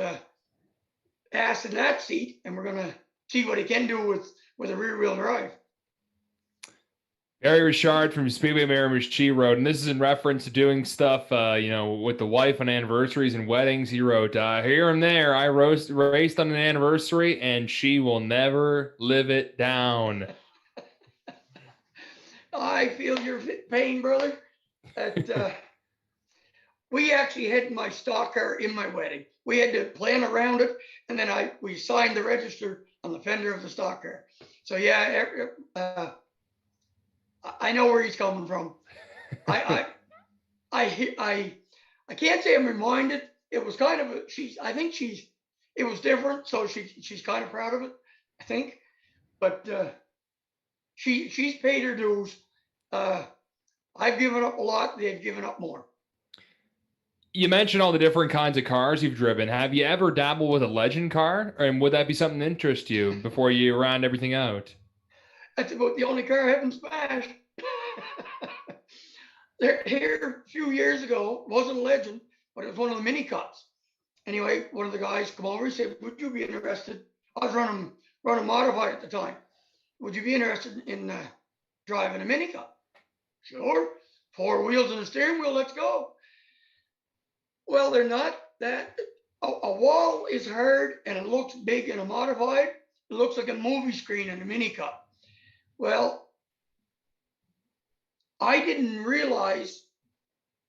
ass in that seat, and we're going to see what he can do with a rear wheel drive. Gary Richard from Speedway Miramichi wrote, and this is in reference to doing stuff, with the wife on anniversaries and weddings. He wrote, here and there, I raced on an anniversary, and she will never live it down. I feel your pain, brother. We actually had my stock car in my wedding. We had to plan around it, and then we signed the register on the fender of the stock car. So yeah, I know where he's coming from. I can't say I'm reminded. It was kind of I think she's it was different. So she's kind of proud of it, I think. But she's paid her dues. I've given up a lot. They've given up more. You mentioned all the different kinds of cars you've driven. Have you ever dabbled with a legend car? And would that be something that interests you before you round everything out? That's about the only car I haven't smashed. Here a few years ago, it wasn't a legend, but it was one of the mini cups. Anyway, one of the guys come over and said, would you be interested? I was running modified at the time. Would you be interested in driving a mini cup? Sure. 4 wheels and a steering wheel, let's go. Well, they're not that. A wall is hard and it looks big in a modified. It looks like a movie screen in a mini cup. Well, I didn't realize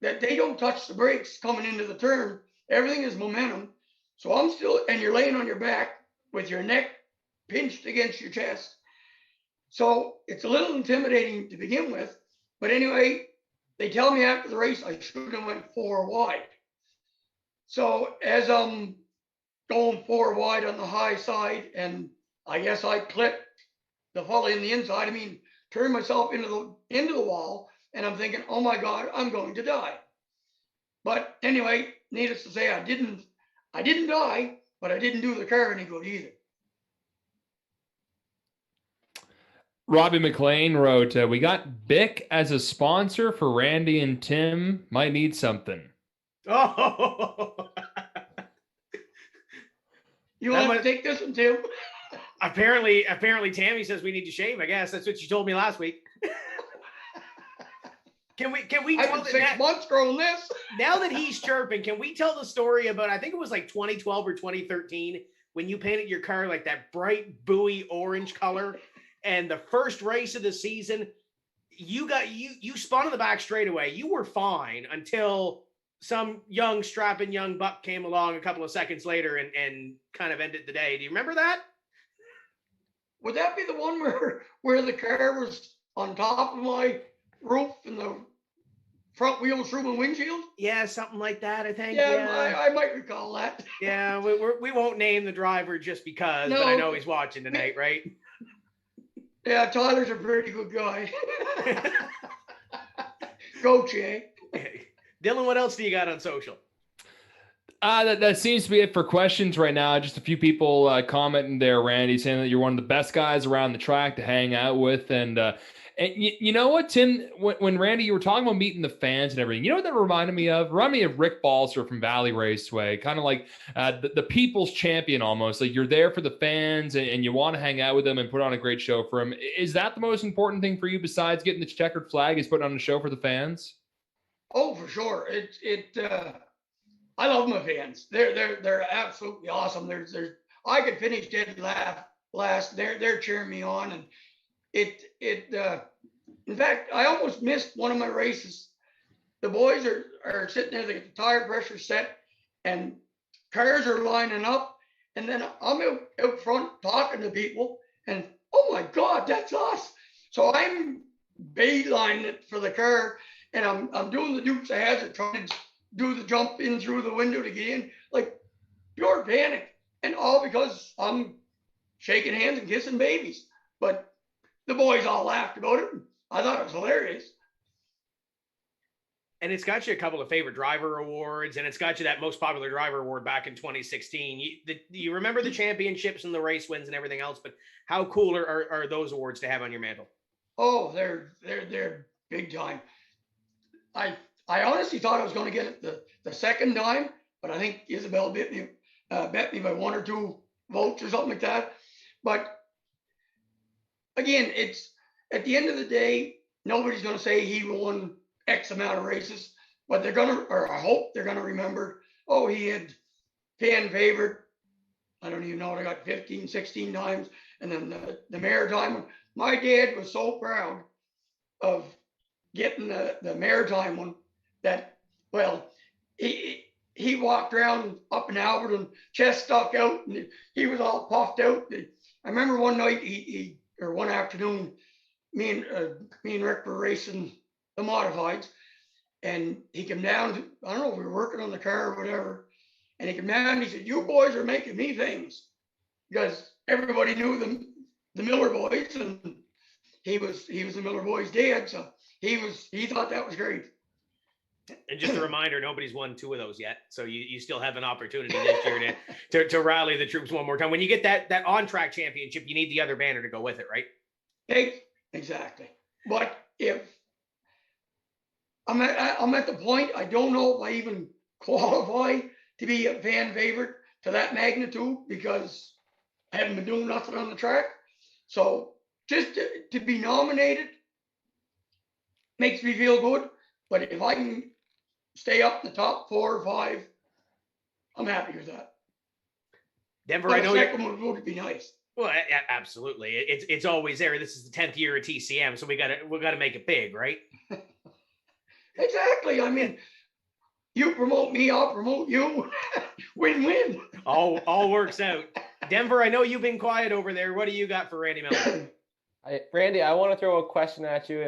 that they don't touch the brakes coming into the turn. Everything is momentum. So I'm still, and you're laying on your back with your neck pinched against your chest. So it's a little intimidating to begin with. But anyway, they tell me after the race I should have went 4 wide. So as I'm going 4 wide on the high side, and I guess I clipped the fella in the inside. I mean, turned myself into the wall, and I'm thinking, oh my God, I'm going to die. But anyway, needless to say, I didn't die, but I didn't do the car any good either. Robbie McLean wrote, we got Bic as a sponsor for Randy and Tim. Might need something. Oh, you want to take this one, Tim? Apparently, Tammy says we need to shave. I guess that's what she told me last week. Can we? I've been 6 months growing this. Now that he's chirping, can we tell the story about? I think it was like 2012 or 2013 when you painted your car like that bright buoy orange color, and the first race of the season, you spun in the back straightaway. You were fine until some strapping young buck came along a couple of seconds later and kind of ended the day. Do you remember that? Would that be the one where the car was on top of my roof and the front wheel was through my windshield? Yeah, something like that, I think. Yeah. I might recall that. Yeah, we won't name the driver just because, but I know he's watching tonight, right? Yeah, Tyler's a pretty good guy. Coach, eh? Dylan, what else do you got on social? That seems to be it for questions right now. Just a few people commenting there, Randy, saying that you're one of the best guys around the track to hang out with. And you know what, Tim, when Randy, you were talking about meeting the fans and everything, you know what that reminded me of? Reminded me of Rick Balser from Valley Raceway, kind of like the people's champion almost. Like you're there for the fans and you want to hang out with them and put on a great show for them. Is that the most important thing for you besides getting the checkered flag, is putting on a show for the fans? Oh, for sure. I love my fans. They're absolutely awesome. I could finish dead last. They're cheering me on, and in fact, I almost missed one of my races. The boys are sitting there, they get the tire pressure set, and cars are lining up, and then I'm out front talking to people, and oh my God, that's us. So I'm baylining it for the car, and I'm doing the Dukes of Hazzard, trying to do the jump in through the window to get in, like pure panic. And all because I'm shaking hands and kissing babies. But the boys all laughed about it. I thought it was hilarious. And it's got you a couple of favorite driver awards, and it's got you that most popular driver award back in 2016. You remember the championships and the race wins and everything else, but how cool are those awards to have on your mantle? Oh, they're big time. I honestly thought I was going to get it the second time, but I think Isabel bet me by 1 or 2 votes or something like that. But again, it's at the end of the day, nobody's going to say he won X amount of races, but they're going to, or I hope they're going to remember, oh, he had fan favorite. I don't even know what I got 15, 16 times. And then the maritime one. My dad was so proud of getting the maritime one that, well, he walked around up in Albert and chest stuck out and he was all puffed out. I remember one night or one afternoon, me and Rick were racing the modifieds, and he came down. I don't know if we were working on the car or whatever, And he came down and he said, "You boys are making me famous," because everybody knew the Millar boys, and he was the Millar boys' dad, so he thought that was great. And just a reminder, nobody's won 2 of those yet, so you still have an opportunity this year to rally the troops one more time. When you get that on track championship, you need the other banner to go with it, right? Hey, exactly. But if I'm at the point, I don't know if I even qualify to be a fan favorite to that magnitude, because I haven't been doing nothing on the track. So just to be nominated makes me feel good. But if I can stay up in the top 4 or 5, I'm happy with that. Denver, But I know a second one would be nice. Well, absolutely. It's always there. This is the 10th year of TCM, so we gotta make it big, right? Exactly. I mean, you promote me, I'll promote you. Win-win. All works out. Denver, I know you've been quiet over there. What do you got for Randy Millar? Randy, I want to throw a question at you.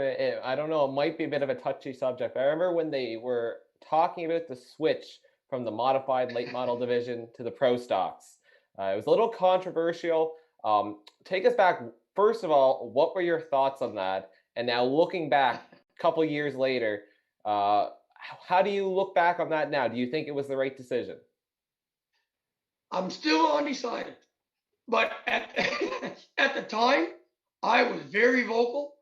I don't know, it might be a bit of a touchy subject. I remember when they were talking about the switch from the modified late model division to the pro stocks. It was a little controversial. Take us back. First of all, what were your thoughts on that? And now looking back a couple years later, how do you look back on that now? Do you think it was the right decision? I'm still undecided. But at the time, I was very vocal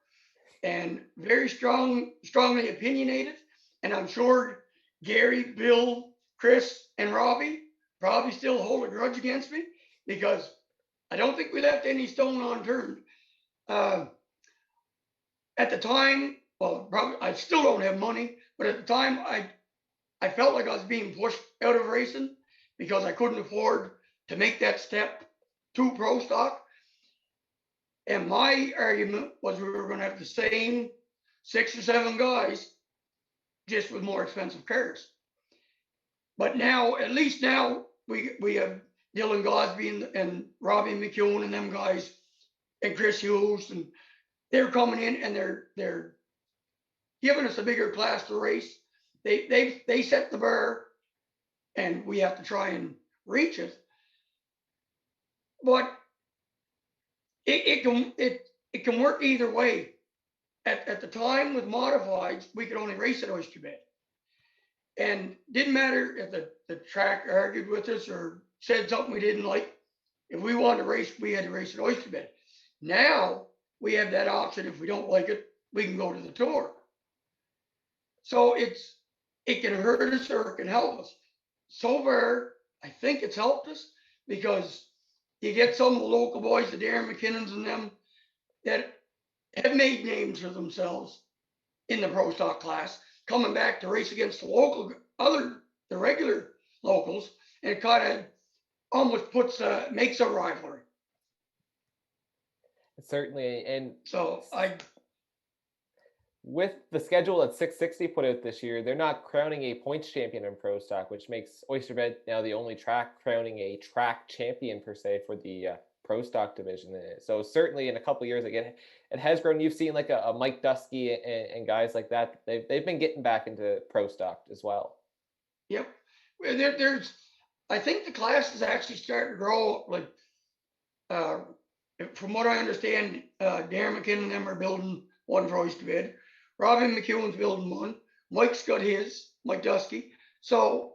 and very strongly opinionated. And I'm sure Gary, Bill, Chris, and Robbie probably still hold a grudge against me, because I don't think we left any stone unturned. At the time, well, probably I still don't have money, but at the time I felt like I was being pushed out of racing because I couldn't afford to make that step to pro stock. And my argument was we were going to have the same 6 or 7 guys, just with more expensive cars. But now, at least now, we have Dylan Gosby and Robbie McEwen and them guys, and Chris Hughes, and they're coming in and they're giving us a bigger class to race. They set the bar, and we have to try and reach it. But it can work either way. At the time with modifieds, we could only race at Oyster Bed. And didn't matter if the track argued with us or said something we didn't like. If we wanted to race, we had to race at Oyster Bed. Now we have that option. If we don't like it, we can go to the tour. So it can hurt us or it can help us. So far, I think it's helped us, because you get some of the local boys, the Darren McKinnons and them, that have made names for themselves in the pro stock class, coming back to race against the regular locals, and it kind of almost makes a rivalry. Certainly. And so with the schedule that 660 put out this year, they're not crowning a points champion in pro stock, which makes Oyster Bed now the only track crowning a track champion per se for the pro stock division. So certainly in a couple of years, again, it has grown. You've seen like a Mike Dusky and guys like that. They've been getting back into pro stock as well. Yep. I think the class is actually starting to grow. Like, from what I understand, Darren McKinnon and them are building one for Oyster Bed. Robin McEwen's building one. Mike's got his, Mike Dusky. So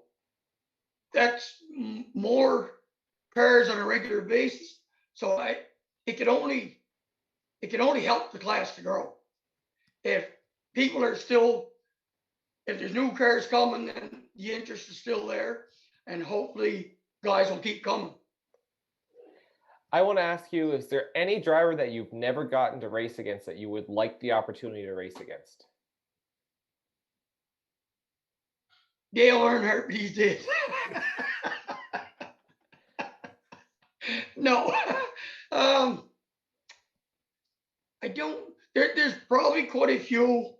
that's more cars on a regular basis. So it can only help the class to grow. If people are still, if there's new cars coming, then the interest is still there, and hopefully guys will keep coming. I want to ask you, is there any driver that you've never gotten to race against that you would like the opportunity to race against? Dale Earnhardt, he did. No. I don't. There's probably quite a few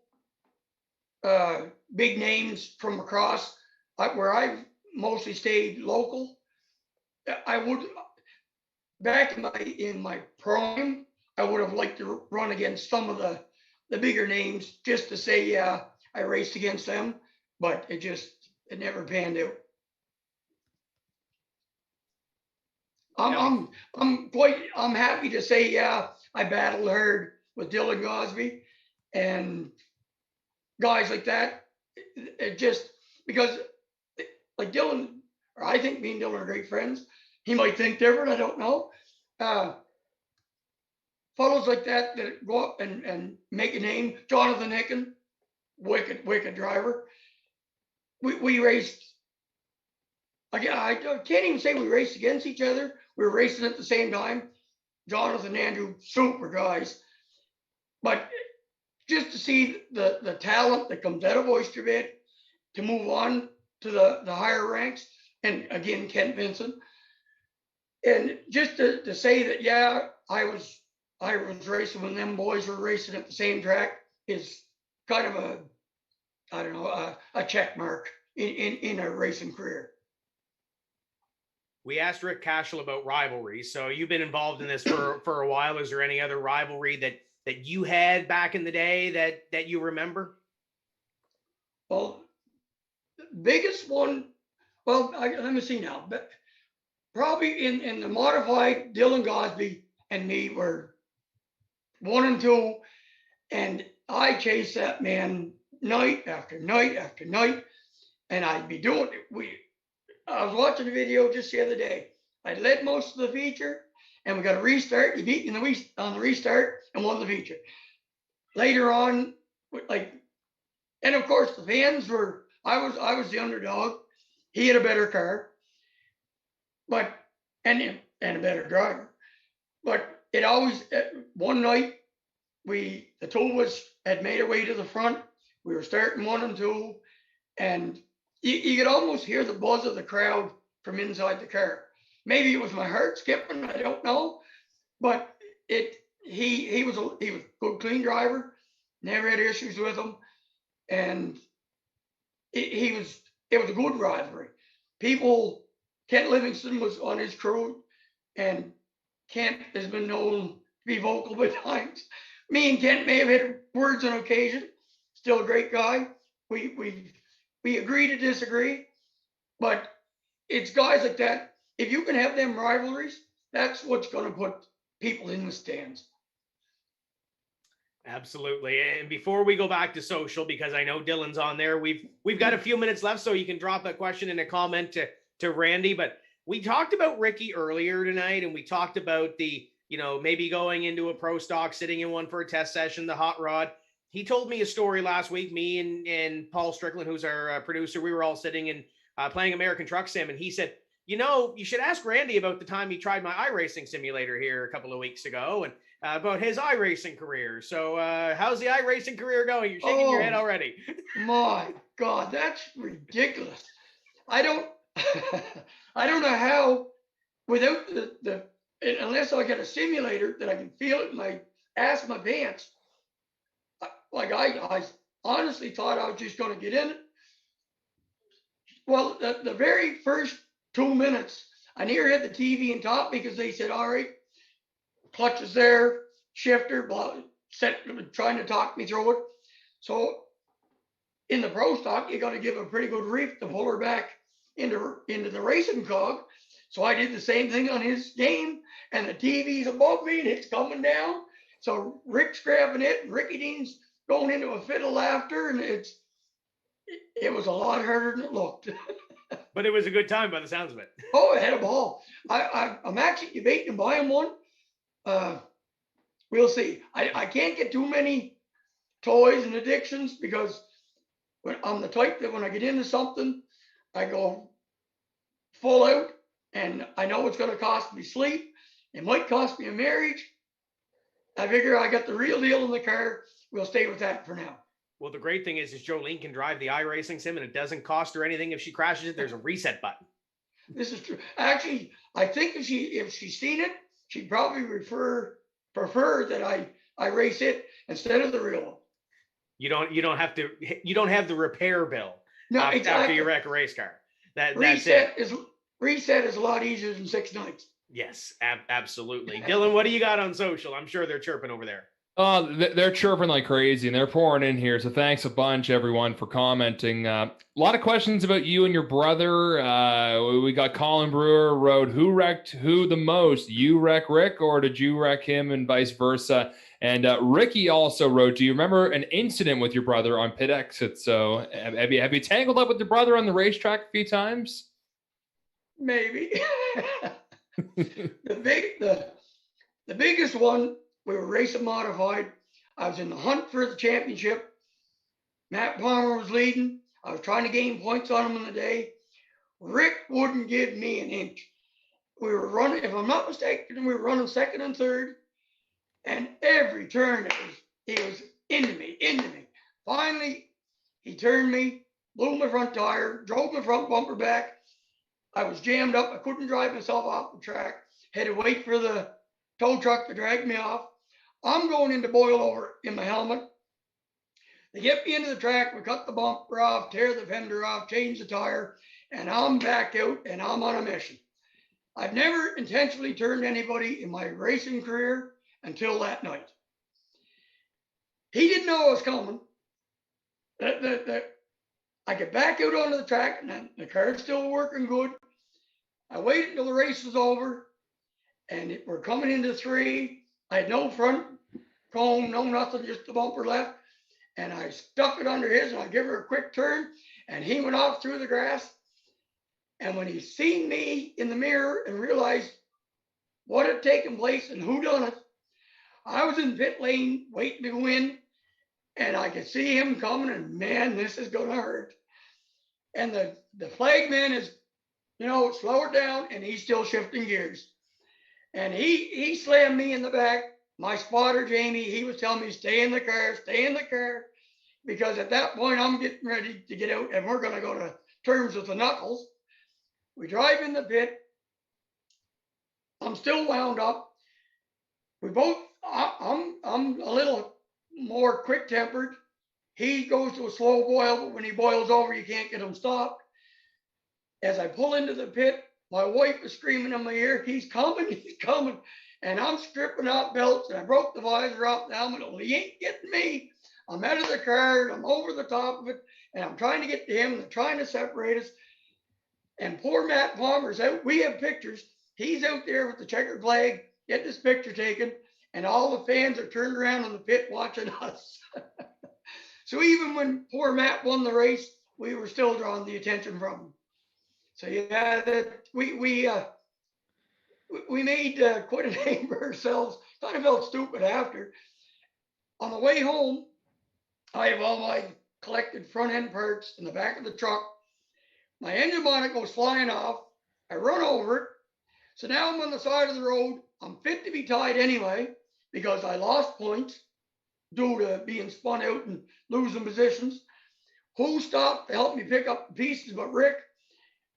big names from across where I've mostly stayed local. I would. Back in my prime, I would have liked to run against some of the bigger names just to say, yeah, I raced against them, but it never panned out. I'm happy to say, yeah, I battled hard with Dylan Gosby and guys like that. It just because like Dylan, or I think me and Dylan are great friends. He might think different. I don't know. Fellows like that go up and make a name. Jonathan Hicken, wicked driver. We raced. Again, I can't even say we raced against each other. We were racing at the same time. Jonathan and Andrew, super guys. But just to see the talent that comes out of Oyster Bed to move on to the higher ranks, and again, Kent Vincent. And just to say that, yeah, I was racing when them boys were racing at the same track is kind of a check mark in a racing career. We asked Rick Cashol about rivalry. So you've been involved in this for a while. Is there any other rivalry that you had back in the day that you remember? Well, the biggest one, well, let me see now. But probably in the modified, Dylan Gosby and me were 1 and 2, and I chased that man night after night after night, and I'd be doing it. I was watching a video just the other day. I led most of the feature, and we got a restart. He beat me on the restart and won the feature. Later on, and of course the fans were. I was the underdog. He had a better car, but and a better driver. But it always one night the two of us had made our way to the front. We were starting 1 and 2, and you could almost hear the buzz of the crowd from inside the car. Maybe it was my heart skipping, I don't know. But he was a good, clean driver, never had issues with him. And it was a good rivalry. Kent Livingston was on his crew, and Kent has been known to be vocal at times. Me and Kent may have had words on occasion. Still a great guy. We agree to disagree, but it's guys like that. If you can have them rivalries, that's what's going to put people in the stands. Absolutely. And before we go back to social, because I know Dylan's on there, we've got a few minutes left, so you can drop a question and a comment to Randy. But we talked about Ricky earlier tonight, and we talked about maybe going into a pro stock, sitting in one for a test session, the hot rod. He told me a story last week. Me and Paul Strickland, who's our producer, we were all sitting and playing American Truck Sim, and he said, you should ask Randy about the time he tried my iRacing simulator here a couple of weeks ago, and about his iRacing career. So how's the iRacing career going? You're shaking your head already. My God, that's ridiculous. I don't know how, without unless I get a simulator that I can feel it in my ass, my pants. Like I honestly thought I was just going to get in it. Well, the very first 2 minutes, I near hit the TV and top because they said, all right, clutch is there, shifter, trying to talk me through it. So in the pro stock, you got to give a pretty good reef to pull her back into the racing cog. So I did the same thing on his game, and the TV's above me and it's coming down. So Rick's grabbing it, and Ricky Dean's going into a fit of laughter, and it was a lot harder than it looked. But it was a good time by the sounds of it. Oh, I had a ball. I'm actually debating buying one. We'll see. I can't get too many toys and addictions because I'm the type that when I get into something, I go full out, and I know it's going to cost me sleep. It might cost me a marriage. I figure I got the real deal in the car. We'll stay with that for now. Well, the great thing is Jolene can drive the iRacing sim, and it doesn't cost her anything. If she crashes it, there's a reset button. This is true. Actually, I think if she's seen it, she'd probably prefer that I race it instead of the real one. You don't have the repair bill. No, after exactly. you wreck a race car. Reset is a lot easier than 6 nights. Yes, absolutely. Dylan, what do you got on social? I'm sure they're chirping over there. Oh, they're chirping like crazy and they're pouring in here. So thanks a bunch, everyone, for commenting. A lot of questions about you and your brother. We got Colin Brewer wrote, who wrecked who the most? You wreck Rick, or did you wreck him, and vice versa? And Ricky also wrote, do you remember an incident with your brother on pit exit? So have you tangled up with your brother on the racetrack a few times? Maybe. The biggest one, we were racing modified. I was in the hunt for the championship. Matt Palmer was leading. I was trying to gain points on him in the day. Rick wouldn't give me an inch. We were running, if I'm not mistaken, we were running second and third. And every turn he was into me. Finally, he turned me, blew my front tire, drove my front bumper back. I was jammed up. I couldn't drive myself off the track. Had to wait for the tow truck to drag me off. I'm going into boil over in my helmet. They get me into the track. We cut the bumper off, tear the fender off, change the tire, and I'm back out and I'm on a mission. I've never intentionally turned anybody in my racing career until that night. He didn't know I was coming. I get back out onto the track and the car's still working good. I waited until the race was over and we're coming into 3. I had no front cone, no nothing, just the bumper left. And I stuck it under his and I give her a quick turn and he went off through the grass. And when he seen me in the mirror and realized what had taken place and who done it, I was in pit lane waiting to go in and I could see him coming and man, this is gonna hurt. And the flag man is, slowed down and he's still shifting gears. And he slammed me in the back. My spotter, Jamie, he was telling me, stay in the car. Because at that point, I'm getting ready to get out and we're going to go to terms with the knuckles. We drive in the pit. I'm still wound up. I'm a little more quick-tempered. He goes to a slow boil, but when he boils over, you can't get him stopped. As I pull into the pit, my wife is screaming in my ear, he's coming. And I'm stripping out belts and I broke the visor off the helmet. Well, he ain't getting me. I'm out of the car, I'm over the top of it, and I'm trying to get to him, and they're trying to separate us. And poor Matt Palmer's out. We have pictures. He's out there with the checkered flag, getting this picture taken, and all the fans are turned around in the pit watching us. So even when poor Matt won the race, we were still drawing the attention from him. So yeah, we made quite a name for ourselves. Kind of felt stupid after. On the way home, I have all my collected front end parts in the back of the truck. My engine bonnet goes flying off. I run over it. So now I'm on the side of the road. I'm fit to be tied anyway because I lost points due to being spun out and losing positions. Who stopped to help me pick up the pieces but Rick?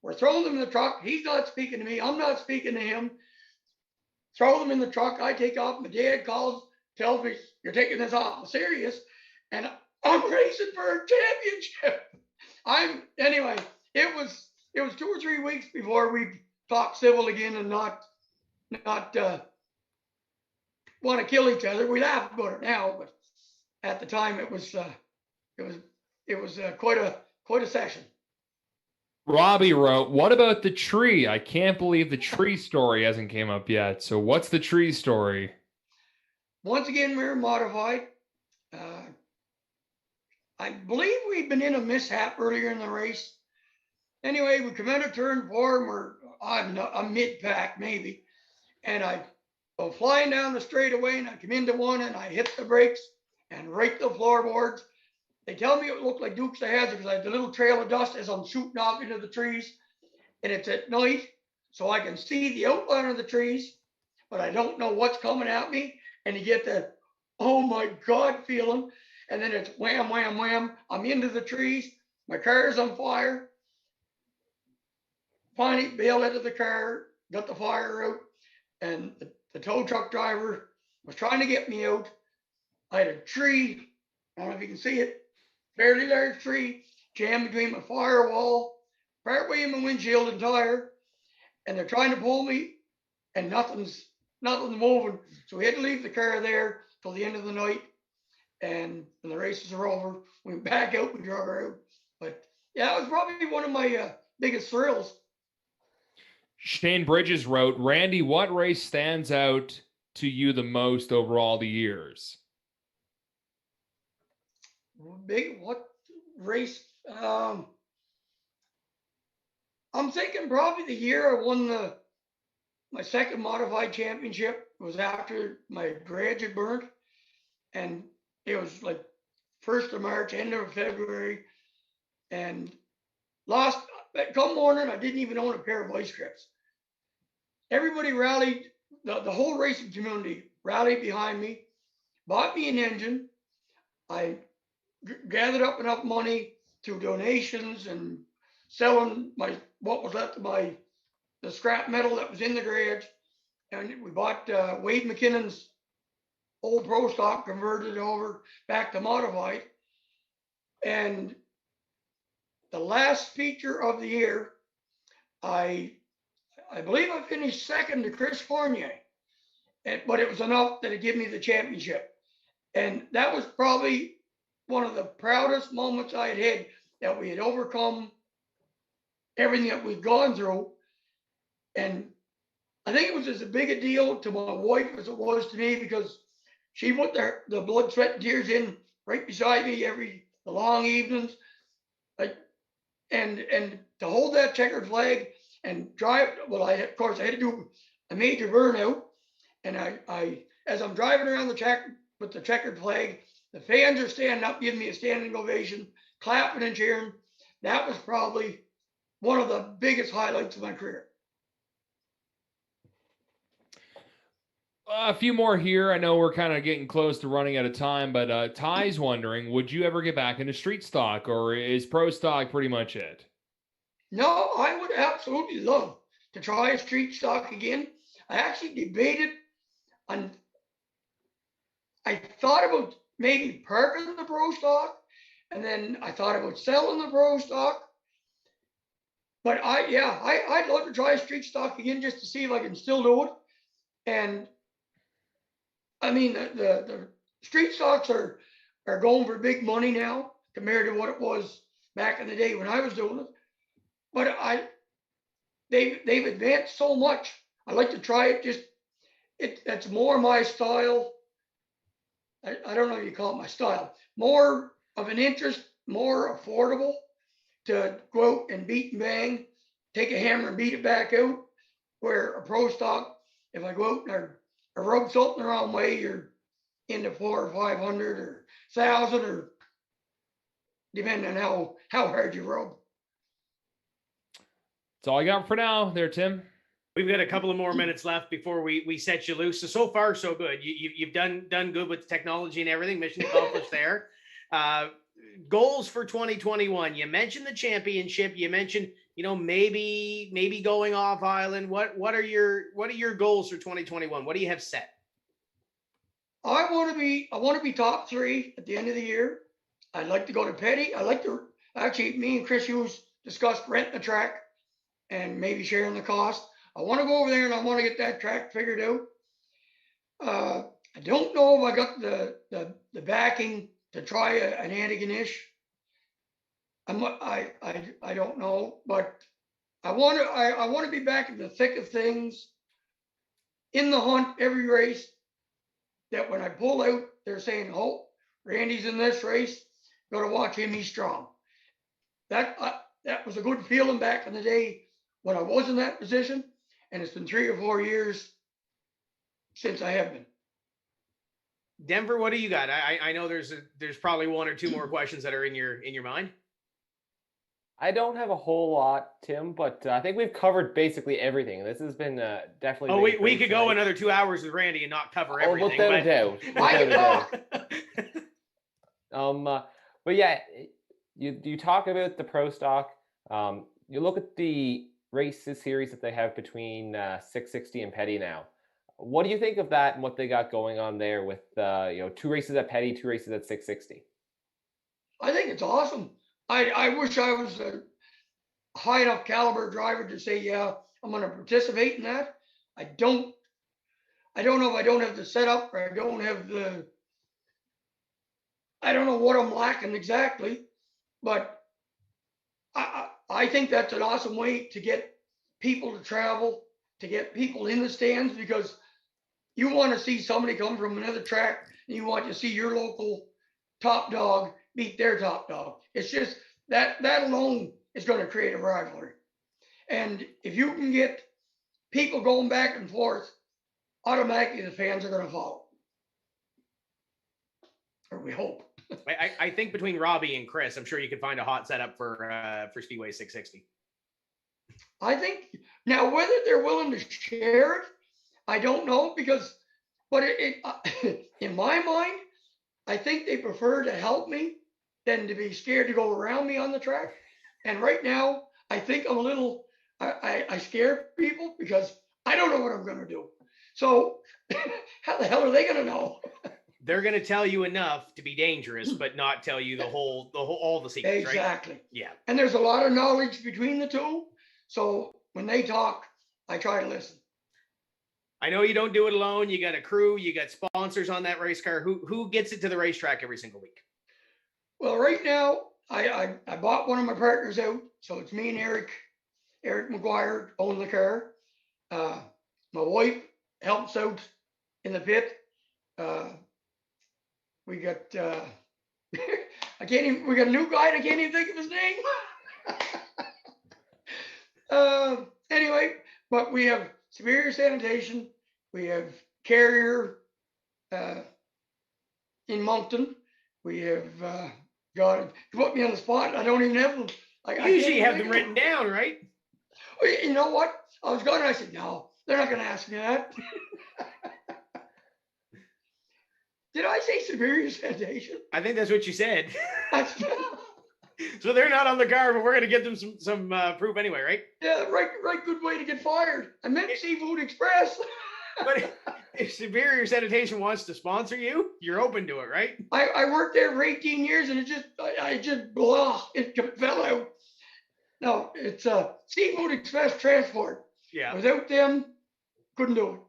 We're throwing them in the truck. He's not speaking to me. I'm not speaking to him. Throw them in the truck. I take off. My dad calls, tells me, you're taking this off serious. And I'm racing for a championship. Anyway, it was 2 or 3 weeks before we talked civil again and not want to kill each other. We laugh about it now, but at the time it was quite a session. Robbie wrote, what about the tree? I can't believe the tree story hasn't came up yet. So what's the tree story? Once again, we were modified. I believe we'd been in a mishap earlier in the race. Anyway, we come out of turn 4 and we're a mid-pack maybe. And I go flying down the straightaway and I come into one and I hit the brakes and right the floorboards. They tell me it looked like Dukes of Hazzard because I had the little trail of dust as I'm shooting off into the trees. And it's at night, so I can see the outline of the trees, but I don't know what's coming at me. And you get the, oh my God feeling. And then it's wham, wham, wham. I'm into the trees. My car is on fire. Finally bailed out of the car, got the fire out. And the tow truck driver was trying to get me out. I had a tree, I don't know if you can see it, fairly large tree, jammed between my firewall, partway in my windshield and tire. And they're trying to pull me and nothing's moving. So we had to leave the car there, till the end of the night. And when the races are over, we went back out, we drove her out. But yeah, it was probably one of my biggest thrills. Shane Bridges wrote, Randy, what race stands out to you the most over all the years? What race? I'm thinking probably the year I won my second modified championship. It was after my garage had burnt, and it was like 1st of March, end of February, and lost. Come morning, I didn't even own a pair of ice grips. Everybody rallied, the whole racing community rallied behind me, bought me an engine. I gathered up enough money through donations and selling what was left of the scrap metal that was in the garage, and we bought Wade McKinnon's old pro stock, converted it over back to modified. And the last feature of the year, I believe I finished second to Chris Fournier, but it was enough that it gave me the championship. And that was probably one of the proudest moments I had that we had overcome everything that we'd gone through. And I think it was as big a deal to my wife as it was to me, because she put the blood, sweat, and tears in right beside me the long evenings. And to hold that checkered flag and drive, of course I had to do a major burnout. And I as I'm driving around the track with the checkered flag, the fans are standing up, giving me a standing ovation, clapping and cheering. That was probably one of the biggest highlights of my career. A few more here. I know we're kind of getting close to running out of time, but Ty's wondering, would you ever get back into street stock, or is pro stock pretty much it? No, I would absolutely love to try a street stock again. I actually debated, and I thought about maybe parking the pro stock, and then I thought about selling the pro stock. But I'd love to try street stock again just to see if I can still do it. And I mean, the street stocks are going for big money now compared to what it was back in the day when I was doing it. But they've advanced so much. I like to try it. That's more my style. I don't know if you call it my style. More of an interest, more affordable to go out and beat and bang, take a hammer and beat it back out. Where a pro stock, if I go out and I rub something the wrong way, you're into 400 or 500 or 1,000, or depending on how hard you rub. That's all I got for now there, Tim. We've got a couple of more minutes left before we set you loose. So far, so good. You've done good with the technology and everything. Mission accomplished there. Goals for 2021. You mentioned the championship. You mentioned, maybe going off island. What are your goals for 2021? What do you have set? I want to be top 3 at the end of the year. I'd like to go to Petty. Me and Chris Hughes discussed renting a track and maybe sharing the cost. I want to go over there and I want to get that track figured out. I don't know if I got the backing to try an Antigonish. I don't know, but I want to be back in the thick of things, in the hunt every race. That when I pull out, they're saying, "Oh, Randy's in this race. Got to watch him. He's strong." That was a good feeling back in the day when I was in that position, and it's been 3 or 4 years since I have been. Denver, what do you got? I know there's probably 1 or 2 more questions that are in your mind. I don't have a whole lot, Tim, but I think we've covered basically everything. This has been definitely. Oh, we could go another 2 hours with Randy and not cover everything. Without a doubt. But yeah, you talk about the pro stock. You look at the races series that they have between 660 and Petty now. What do you think of that and what they got going on there with 2 races at Petty, 2 races at 660? I think it's awesome. I wish I was a high enough caliber driver to say, yeah, I'm going to participate in that. I don't know if I don't have the setup or I don't have the I don't know what I'm lacking exactly, but I think that's an awesome way to get people to travel, to get people in the stands, because you want to see somebody come from another track and you want to see your local top dog beat their top dog. It's just that alone is going to create a rivalry. And if you can get people going back and forth, automatically the fans are going to follow. Or we hope. I think between Robbie and Chris, I'm sure you could find a hot setup for Speedway 660. I think now whether they're willing to share it, I don't know, because, but in my mind, I think they prefer to help me than to be scared to go around me on the track. And right now, I think I'm a little, I scare people because I don't know what I'm going to do. So how the hell are they going to know? They're going to tell you enough to be dangerous, but not tell you all the secrets, exactly. Right? Yeah. And there's a lot of knowledge between the two. So when they talk, I try to listen. I know you don't do it alone. You got a crew, you got sponsors on that race car. Who gets it to the racetrack every single week? Well, right now, I bought one of my partners out. So it's me and Eric McGuire own the car. My wife helps out in the pit. We got, we got a new guy and I can't even think of his name. Anyway, but we have Superior Sanitation. We have Carrier in Moncton. We have got, you put me on the spot. I don't even have them. Usually you have them written down, right? You know what? I was going, I said, no, they're not going to ask me that. Did I say Superior Sanitation? I think that's what you said. That's, so they're not on the car, but we're going to get them some proof anyway, right? yeah, right. Good way to get fired. I meant Seafood Express. But if Superior Sanitation wants to sponsor you, you're open to it, right? I worked there for 18 years and it fell out. No, it's Seafood Express Transport. Yeah. Without them, couldn't do it.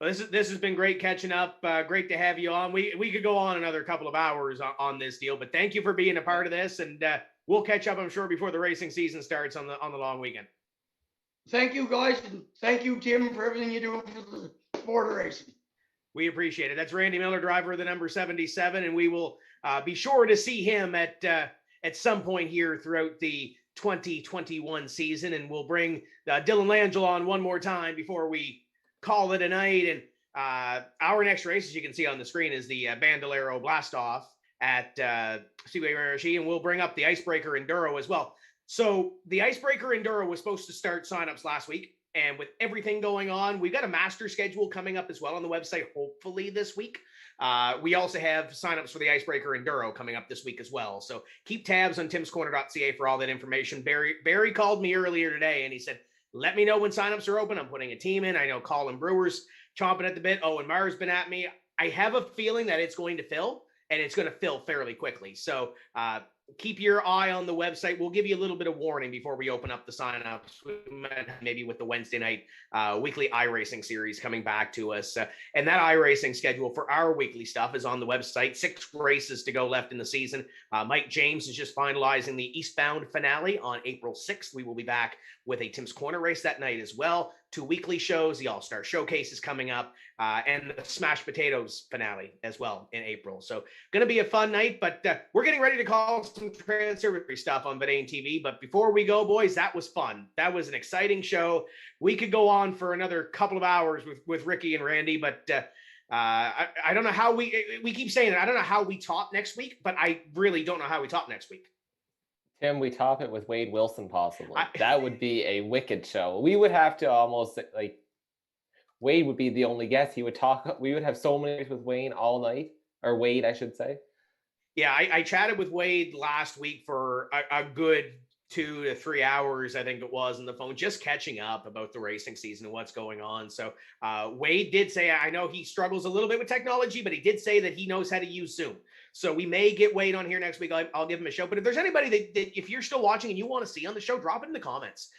Well, this has been great catching up. Great to have you on. We could go on another couple of hours on this deal, but thank you for being a part of this, and we'll catch up, I'm sure, before the racing season starts on the long weekend. Thank you, guys, and thank you, Tim, for everything you do for the sport of racing. We appreciate it. That's Randy Millar, driver of the number 77, and we will be sure to see him at some point here throughout the 2021 season, and we'll bring Dylan Langell on one more time before we call it a night. And our next race, as you can see on the screen, is the Bandolero Blastoff at Speedway Mirage, and we'll bring up the Icebreaker Enduro as well. So the Icebreaker Enduro was supposed to start signups last week, and with everything going on, we've got a master schedule coming up as well on the website, hopefully this week. We also have signups for the Icebreaker Enduro coming up this week as well. So keep tabs on timscorner.ca for all that information. Barry called me earlier today, and he said, let me know when signups are open. I'm putting a team in. I know Colin Brewer's chomping at the bit. Owen Marr's been at me. I have a feeling that it's going to fill, and it's going to fill fairly quickly. So keep your eye on the website. We'll give you a little bit of warning before we open up the signups, maybe with the Wednesday night weekly iRacing series coming back to us. And that iRacing schedule for our weekly stuff is on the website. 6 races to go left in the season. Mike James is just finalizing the Eastbound finale on April 6th. We will be back with a Tim's Corner race that night as well. 2 weekly shows, the All-Star Showcase is coming up, and the Smashed Potatoes finale as well in April. So going to be a fun night, but we're getting ready to call some transitory stuff on Verdane TV. But before we go, boys, that was fun. That was an exciting show. We could go on for another couple of hours with Ricky and Randy, but I don't know how we keep saying it. I don't know how we top next week, but I really don't know how we top next week. Tim, we top it with Wade Wilson, possibly. That would be a wicked show. We would have to almost, like, Wade would be the only guest. He would talk. We would have so many with Wayne all night, or Wade, I should say. Yeah, I chatted with Wade last week for a good 2 to 3 hours, I think it was, on the phone, just catching up about the racing season and what's going on. So Wade did say, I know he struggles a little bit with technology, but he did say that he knows how to use Zoom. So we may get Wade on here next week. I'll give him a show. But if there's anybody that if you're still watching and you want to see on the show, drop it in the comments.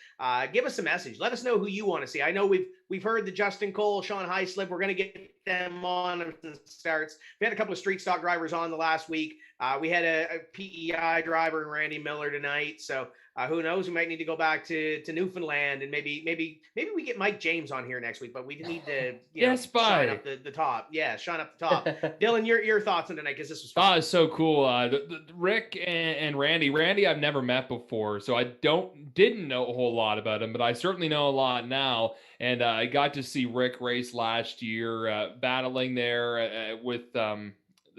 Give us a message. Let us know who you want to see. I know we've We've heard the Justin Cole, Sean Heislip. We're going to get them on as it starts. We had a couple of street stock drivers on the last week. We had a PEI driver and Randy Millar tonight. So who knows? We might need to go back to Newfoundland, and maybe we get Mike James on here next week. But we need to shine up the top. Yeah, shine up the top. Dylan, your thoughts on tonight, because this was fun. Oh, it's so cool. The Rick and Randy. Randy I've never met before, so I didn't know a whole lot about him, but I certainly know a lot now. And I got to see Rick race last year, battling there with the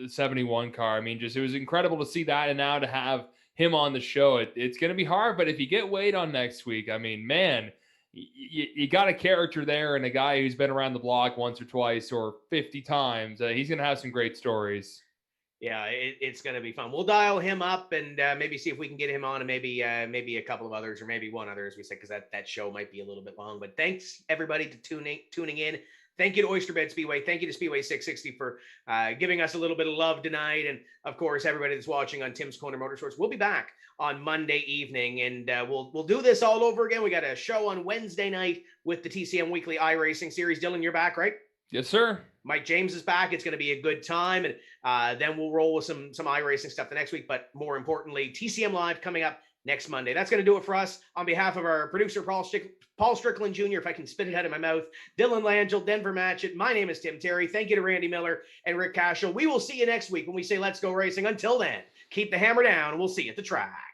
71 car. I mean, it was incredible to see that, and now to have him on the show. It's going to be hard, but if you get Wade on next week, I mean, man, you got a character there and a guy who's been around the block once or twice or 50 times. He's going to have some great stories. Yeah, it's going to be fun. We'll dial him up and maybe see if we can get him on, and maybe a couple of others, or maybe one other, as we said, because that show might be a little bit long. But thanks everybody to tuning in. Thank you to Oyster Bed Speedway. Thank you to Speedway 660 for giving us a little bit of love tonight. And of course, everybody that's watching on Tim's Corner Motorsports. We'll be back on Monday evening, and we'll do this all over again. We got a show on Wednesday night with the TCM Weekly iRacing Series. Dylan, you're back, right? Yes, sir. Mike James is back. It's going to be a good time, and then we'll roll with some iRacing stuff the next week. But more importantly, TCM Live coming up next Monday. That's going to do it for us. On behalf of our producer, Paul Strickland Jr., if I can spit it out of my mouth, Dylan Langell, Denver Matchett, my name is Tim Terry. Thank you to Randy Millar and Rick Cashol. We will see you next week when we say let's go racing. Until then, keep the hammer down, and we'll see you at the track.